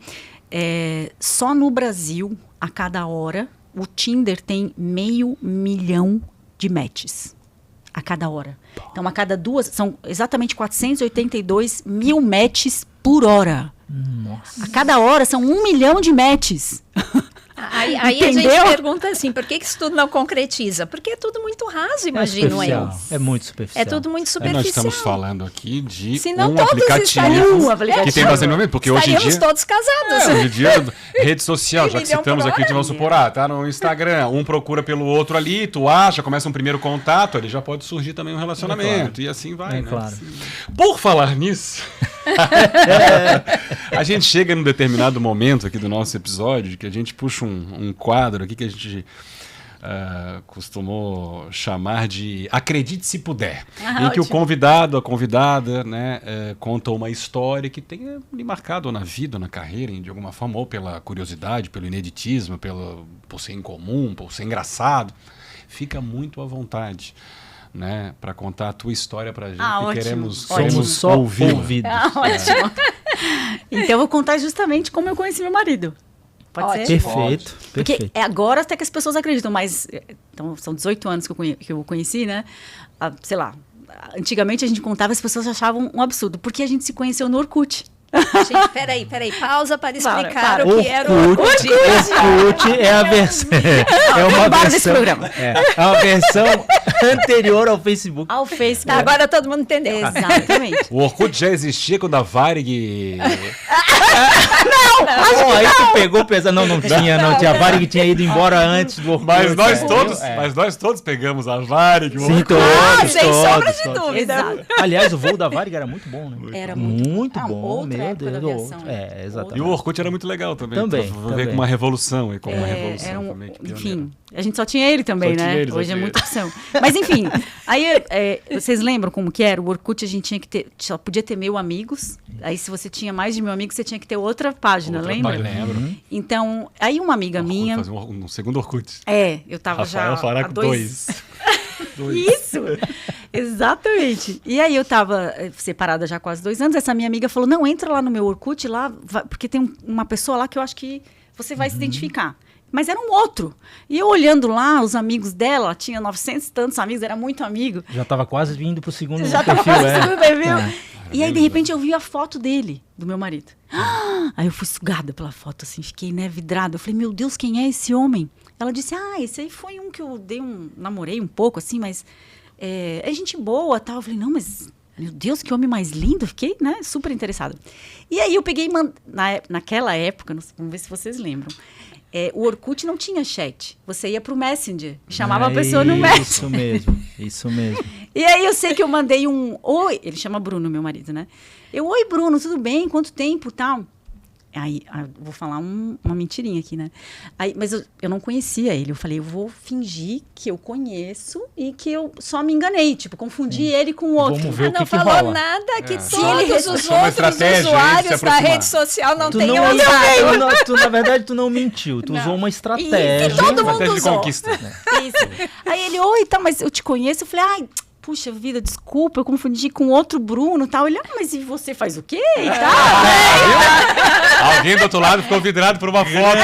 Só no Brasil, a cada hora, o Tinder tem 500 mil de matches. A cada hora. Então, a cada 2, são exatamente 482 mil matches por hora. Nossa. A cada hora são 1 milhão de matches. Aí a Entendeu? gente pergunta assim, por que isso tudo não concretiza? Porque é tudo muito raso, imagino eu. É muito superficial. É tudo muito Nós superficial. estamos falando aqui de Senão um todos aplicativo estariam- que tem bastante movimento, porque hoje em Estaríamos dia... todos casados. Hoje em dia, rede social, já que milhão citamos por aqui, hora. vamos supor, tá no Instagram, um procura pelo outro ali, tu acha, começa um primeiro contato, ali já pode surgir também um relacionamento, e assim vai, né? Claro. Por falar nisso, a gente chega num determinado momento aqui do nosso episódio, que a gente puxa um quadro aqui que a gente costumou chamar de Acredite Se Puder, em que o convidado, a convidada, né, conta uma história que tenha lhe marcado na vida, na carreira, de alguma forma, ou pela curiosidade, pelo ineditismo, por ser incomum, por ser engraçado. Fica muito à vontade, né, para contar a tua história pra gente, que ótimo. queremos Somos só ouvidos. Ótimo. Então, eu vou contar justamente como eu conheci meu marido. Pode ser? Perfeito, Porque perfeito. é agora até que as pessoas acreditam, mas então, são 18 anos que eu o conheci, né? Sei lá, antigamente a gente contava, as pessoas achavam um absurdo, porque a gente se conheceu no Orkut. Gente, peraí, pausa para explicar para. o que era o Orkut. Orkut é a versão. É uma Embora desse versão. programa. É uma versão anterior ao Facebook. Ao Facebook. Tá, agora todo mundo entendeu. Exatamente. O Orkut já existia quando a Varig... Bom, aí tu pegou pesado. Não tinha. A Varig tinha ido embora antes do Orkut. Mas nós É. todos, É. mas nós todos pegamos a Varig. Sim, Sem sombra de todos. dúvida. Exato. Aliás, o voo da Varig era muito bom, né? Era muito bom, outra meu época da Deus. aviação. É, exatamente. E o Orkut era muito legal também. Também, Então, também. ver com uma revolução. E com uma revolução Era também. que enfim, pioneira. a gente só tinha ele também, Só né? tinha ele, só Hoje é tinha muita opção. Mas enfim, aí vocês lembram como que era? O Orkut a gente tinha que ter, só podia ter 1000 amigos. Aí se você tinha mais de 1000 amigos, você tinha que ter outra página, Outra lembra? página, lembro. Então, aí uma amiga Orkut, minha... fazer um segundo Orkut. Eu tava Rafael já Faraco há 2... 2. Isso! Exatamente. E aí eu tava separada já há quase 2 anos, essa minha amiga falou, não, entra lá no meu Orkut, lá, porque tem uma pessoa lá que eu acho que você vai se identificar. Mas era um outro. E eu olhando lá, os amigos dela, tinha 900 e tantos amigos, era muito amigo. Já tava quase vindo pro segundo Já perfil, tava quase no perfil. É. E aí, de repente, eu vi a foto dele, do meu marido. Aí eu fui sugada pela foto, assim, fiquei, né, vidrada. Eu falei, meu Deus, quem é esse homem? Ela disse, esse aí foi um que eu namorei um pouco, assim, mas é gente boa, tal. Eu falei, não, mas, meu Deus, que homem mais lindo. Eu fiquei, né, super interessada. E aí eu peguei, naquela época, vamos ver se vocês lembram, o Orkut não tinha chat. Você ia pro Messenger, chamava a pessoa no Messenger. Isso mesmo. E aí eu sei que eu mandei um oi, ele chama Bruno, meu marido, né? Oi, Bruno, tudo bem? Quanto tempo, tal? Aí, vou falar uma mentirinha aqui, né? Aí, mas eu não conhecia ele. Eu falei, eu vou fingir que eu conheço e que eu só me enganei. Tipo, confundi ele com o outro. Vamos ver o Não que falou rola. nada que Se todos ele os uma outros estratégia, hein, de se usuários da aproximar. rede social não Tu tenham não, usado. na verdade, tu não mentiu. Tu usou uma estratégia. E todo mundo Estratégia de usou. conquista. Isso. Aí ele, oi, tá, mas eu te conheço. Eu falei, puxa vida, desculpa, eu confundi com outro Bruno e tal. Ele, mas e você faz o quê? E tal. Alguém do outro lado ficou vidrado por uma foto.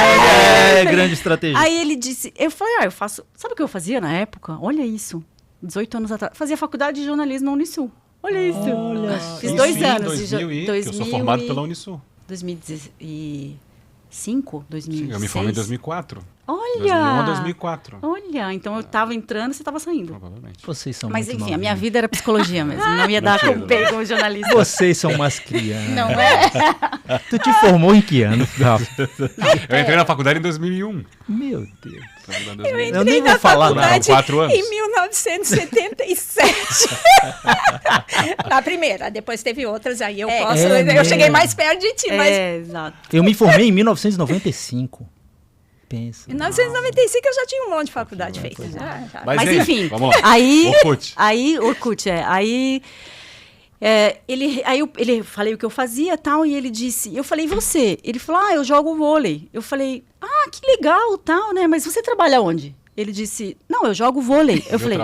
Grande estratégia. Aí ele disse, eu falei, eu faço... Sabe o que eu fazia na época? Olha isso, 18 anos atrás. Fazia faculdade de jornalismo na Unisul. Olha isso. Fiz Isso 2 em anos. 2000 que eu sou formado pela Unisul. 2005, 2006. Sim, eu me formei em 2004. Olha! 2001 a 2004. Olha, então eu tava entrando e você tava saindo. Provavelmente. Vocês são Mas muito enfim, a minha novinhos. vida era psicologia mesmo. Não ia dar com o jornalista. Vocês são umas crianças. Não é? Tu te formou em que ano, Rafa? Eu entrei na faculdade em 2001. Meu Deus. Eu nem entrei vou na falar nada. faculdade 4 anos. em 1977. Na primeira, depois teve outras, aí eu posso. É eu mesmo. cheguei mais perto de ti, mas exato. Eu me formei em 1995. Pensa. em 1995 eu já tinha um monte de faculdade feita. Já. Mas aí, enfim, vamos lá. Orkut, ele falei o que eu fazia tal, e ele disse, eu falei, e você? Ele falou, eu jogo vôlei. Eu falei, que legal, tal, né? Mas você trabalha onde? Ele disse, não, eu jogo vôlei. Eu falei,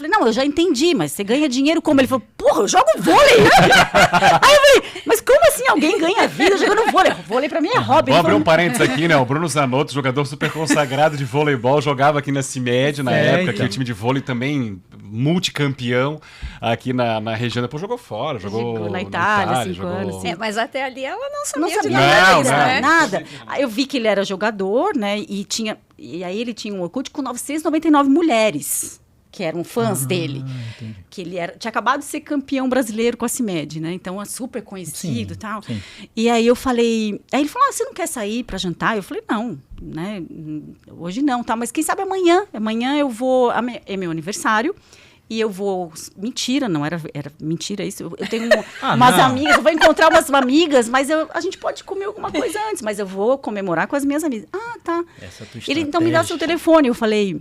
não, eu já entendi, mas você ganha dinheiro como? Ele falou, porra, eu jogo vôlei. Aí eu falei, mas como assim alguém ganha vida jogando vôlei? Vôlei pra mim é hobby. Vou abrir um parênteses aqui, né? O Bruno Zanotto, jogador super consagrado de voleibol, jogava aqui na CIMED na época, que o time de vôlei também multicampeão aqui na região. Depois jogou fora, jogou na Itália, 5 jogou... anos. Sim. Mas até ali ela não sabia, Não sabia nada, nada. Aí eu vi que ele era jogador, né? E aí ele tinha um Orkut com 999 mulheres que eram fãs dele. Entendi. Que ele tinha acabado de ser campeão brasileiro com a CIMED, né? Então é super conhecido e tal. Sim. E aí eu falei... Aí ele falou, você não quer sair pra jantar? Eu falei, não, né? Hoje não, tá? Mas quem sabe amanhã? Amanhã eu vou... É meu aniversário. E eu vou... Mentira, não era mentira isso. Eu tenho umas amigas, eu vou encontrar umas amigas, mas a gente pode comer alguma coisa antes, mas eu vou comemorar com as minhas amigas. Tá. Essa é a tua Ele, então, me dá seu telefone. Eu falei,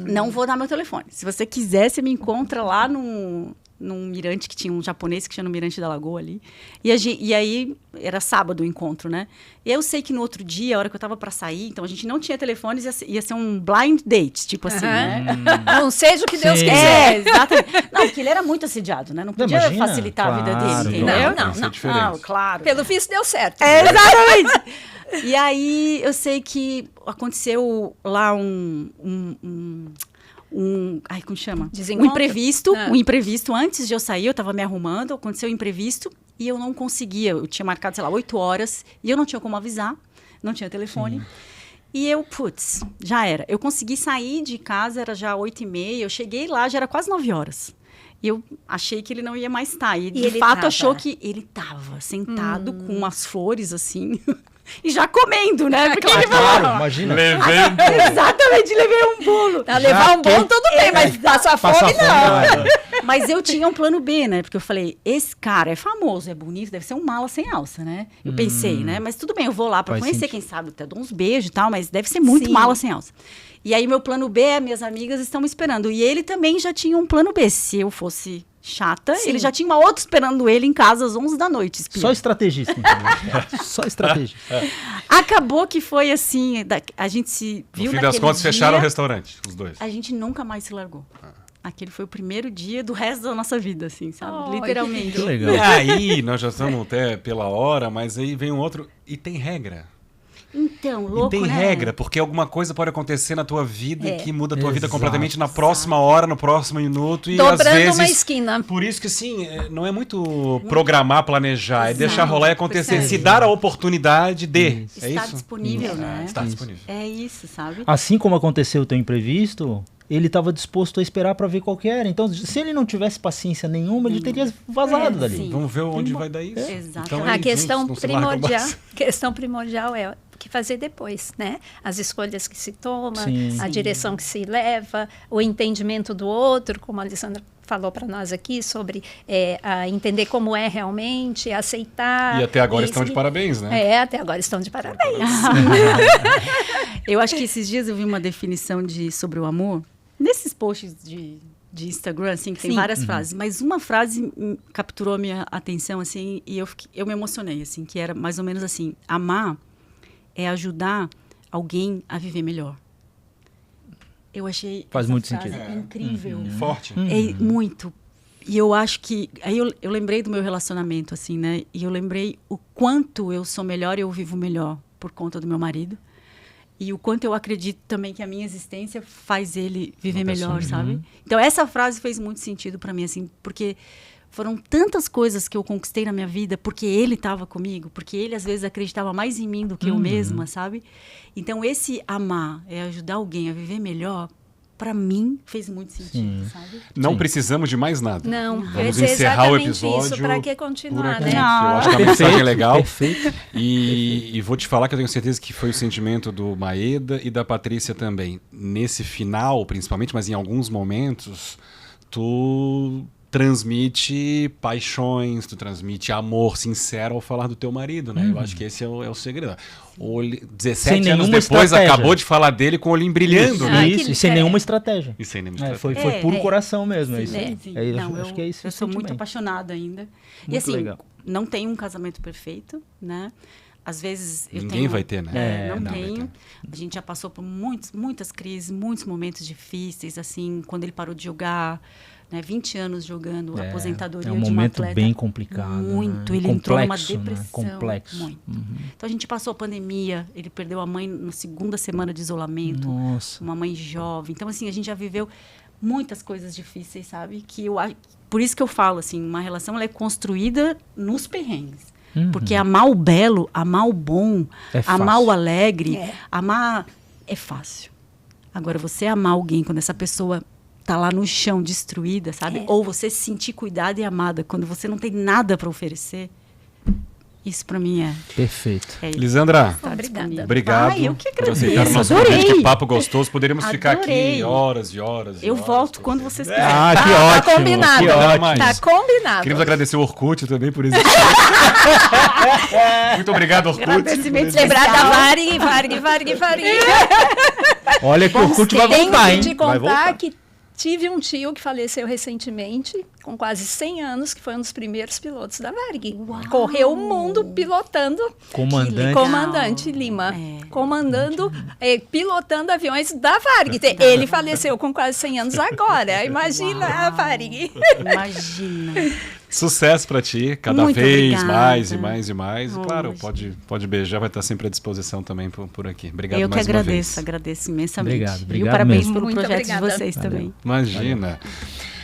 não vou dar meu telefone. Se você quiser, você me encontra lá num mirante que tinha um japonês que tinha no Mirante da Lagoa ali. E aí, era sábado o encontro, né? E eu sei que no outro dia, a hora que eu tava pra sair, então a gente não tinha telefones, ia ser um blind date, tipo assim, né? Não seja o que Deus Sim. quiser. Exatamente. Não, porque ele era muito assediado, né? Não podia imagina, facilitar a vida claro, dele, entendeu? Não, isso é diferente. Não, claro. Pelo visto deu certo. Exatamente. E aí, eu sei que aconteceu lá ai, como chama? Desencontro? Um imprevisto. Antes de eu sair, eu estava me arrumando, aconteceu um imprevisto e eu não conseguia. Eu tinha marcado, 8 horas e eu não tinha como avisar, não tinha telefone. Sim. E eu, já era. Eu consegui sair de casa, era já 8h30, eu cheguei lá, já era quase 9 horas. E eu achei que ele não ia mais estar. E de fato, achou que ele estava sentado com umas flores, assim... E já comendo, né? Porque claro, imagina. Exatamente, levei um bolo. Levar um bolo, tudo bem, mas passar fome, não. Mas eu tinha um plano B, né? Porque eu falei, esse cara é famoso, é bonito, deve ser um mala sem alça, né? Eu pensei, né? Mas tudo bem, eu vou lá pra conhecer, quem sabe, até dou uns beijos e tal, mas deve ser muito mala sem alça. E aí, meu plano B, minhas amigas estão me esperando. E ele também já tinha um plano B. Se eu fosse chata, ele já tinha uma outra esperando ele em casa às 11 da noite. Só estrategista. Então. Só estrategista. Acabou que foi assim, a gente se viu naquele dia. No fim das contas, fecharam o restaurante, os dois. A gente nunca mais se largou. Aquele foi o primeiro dia do resto da nossa vida, assim, sabe? Literalmente. Que legal. E aí, nós já estamos até pela hora, mas aí vem um outro... E tem regra. Então, louco, tem né? regra, porque alguma coisa pode acontecer na tua vida que muda a tua vida Exato. completamente na próxima hora, no próximo minuto. E Dobrando às vezes, uma esquina. Por isso que, assim, não é muito programar, planejar, é Exato. deixar rolar e acontecer. Exato. Se dar a oportunidade de. É Está isso? disponível, né? Está disponível. É isso, sabe? Assim como aconteceu o teu imprevisto, ele estava disposto a esperar para ver qual que era. Então, se ele não tivesse paciência nenhuma, ele teria vazado dali. sim. Vamos ver onde vai dar isso. Exatamente. Então, A aí, questão gente, não se larga mais. questão primordial é o que fazer depois, né? As escolhas que se toma, Sim. a direção que se leva, o entendimento do outro, como a Alessandra falou para nós aqui, sobre entender como é realmente, aceitar. E até agora e estão de parabéns, né? Até agora estão de parabéns. Eu acho que esses dias eu vi uma definição sobre o amor, nesses posts de Instagram, assim, que tem várias frases, mas uma frase capturou a minha atenção, assim, e eu me emocionei, assim, que era mais ou menos assim: amar é ajudar alguém a viver melhor. Eu achei Faz essa muito frase sentido. incrível. Forte. É muito. E eu acho que... Aí eu lembrei do meu relacionamento, assim, né? E eu lembrei o quanto eu sou melhor e eu vivo melhor por conta do meu marido. E o quanto eu acredito também que a minha existência faz ele viver melhor, sabe? Então, essa frase fez muito sentido para mim, assim, porque foram tantas coisas que eu conquistei na minha vida porque ele estava comigo, porque ele, às vezes, acreditava mais em mim do que eu mesma, sabe? Então, esse amar é ajudar alguém a viver melhor, pra mim, fez muito sentido, sabe? Não Sim. precisamos de mais nada. Não, Vamos quer dizer encerrar o exatamente episódio isso, para que por continuar, aqui. né? Eu acho que a mensagem é legal. Perfeito. E vou te falar que eu tenho certeza que foi o sentimento do Maeda e da Patrícia também. Nesse final, principalmente, mas em alguns momentos, tu transmite paixões, tu transmite amor sincero ao falar do teu marido, né? Eu acho que esse é o segredo. 17 Sem anos nenhuma depois, estratégia. acabou de falar dele com o olhinho brilhando, né? Ai, Isso, que- e sem é. nenhuma estratégia. E sem nenhuma É, estratégia. foi puro É. coração mesmo, é isso. Sim, Sim. É, eu Não, acho que é isso. eu sou muito sentimento. apaixonada ainda. E Muito assim, legal. não tenho um casamento perfeito, né? Às vezes eu Ninguém tenho... vai ter, né? É, não não vai tenho. A gente já passou por muitas crises, muitos momentos difíceis, assim, quando ele parou de jogar, né? 20 anos jogando, aposentadoria É um de um momento atleta. bem complicado. Muito. né? Ele entrou numa Complexo, né? depressão. Complexo. Muito. Uhum. Então a gente passou a pandemia, ele perdeu a mãe na segunda semana de isolamento. Nossa. Uma mãe jovem. Então, assim, a gente já viveu muitas coisas difíceis, sabe? Por isso que eu falo, assim, uma relação ela é construída nos perrengues. Uhum. Porque amar o belo, amar o bom, É amar fácil. o alegre, É. amar é fácil. Agora, você amar alguém quando essa pessoa tá lá no chão, destruída, sabe? Ou você se sentir cuidada e amada quando você não tem nada para oferecer, isso para mim é Perfeito. Lisandra, estar Obrigada. disponível. obrigado Ai, eu que por aceitar o agradeço. nosso Adorei. convite. Que papo gostoso. Poderíamos ficar aqui Adorei. horas e horas. e Eu horas volto com quando você. vocês quiserem. Ah, que Tá ótimo. combinado. Que ótimo. Tá combinado. Queremos agradecer o Orkut também por existir. Muito obrigado, Orkut. Agradecimento Lembrar da especial. Varig. Olha que o Orkut vai Tenho voltar, que hein? te Vai contar voltar. que tive um tio que faleceu recentemente, com quase 100 anos, que foi um dos primeiros pilotos da Varig. Correu o mundo pilotando. Comandante. Comandante Lima. É. Comandando, pilotando aviões da Varig. Ele faleceu com quase 100 anos agora. Imagina a Varig. Imagina. Sucesso pra ti, cada Muito vez obrigada. mais e mais e mais. E Oh, claro, imagina. pode beijar, vai estar sempre à disposição também por aqui. Obrigado Eu que mais uma agradeço, vez. agradeço imensamente. Obrigado, E obrigado parabéns mesmo. pelo Muito projeto obrigada. de vocês também. Imagina.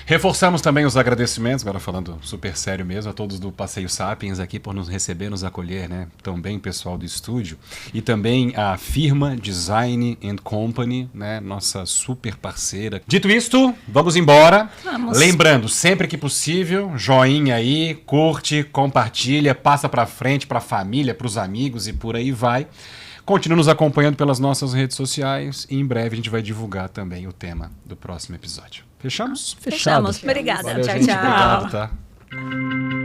Reforçamos também os agradecimentos, agora falando super sério mesmo, a todos do Passeio Sapiens aqui por nos receber, nos acolher, né? Também pessoal do estúdio. E também a firma Design and Company, né? Nossa super parceira. Dito isto, vamos embora. Vamos. Lembrando, sempre que possível, joinha aí, curte, compartilha, passa pra frente, pra família, pros amigos e por aí vai. Continue nos acompanhando pelas nossas redes sociais e em breve a gente vai divulgar também o tema do próximo episódio. Fechamos? Fechamos. Obrigada. Valeu, Tchau, gente. tchau. Obrigado, tá?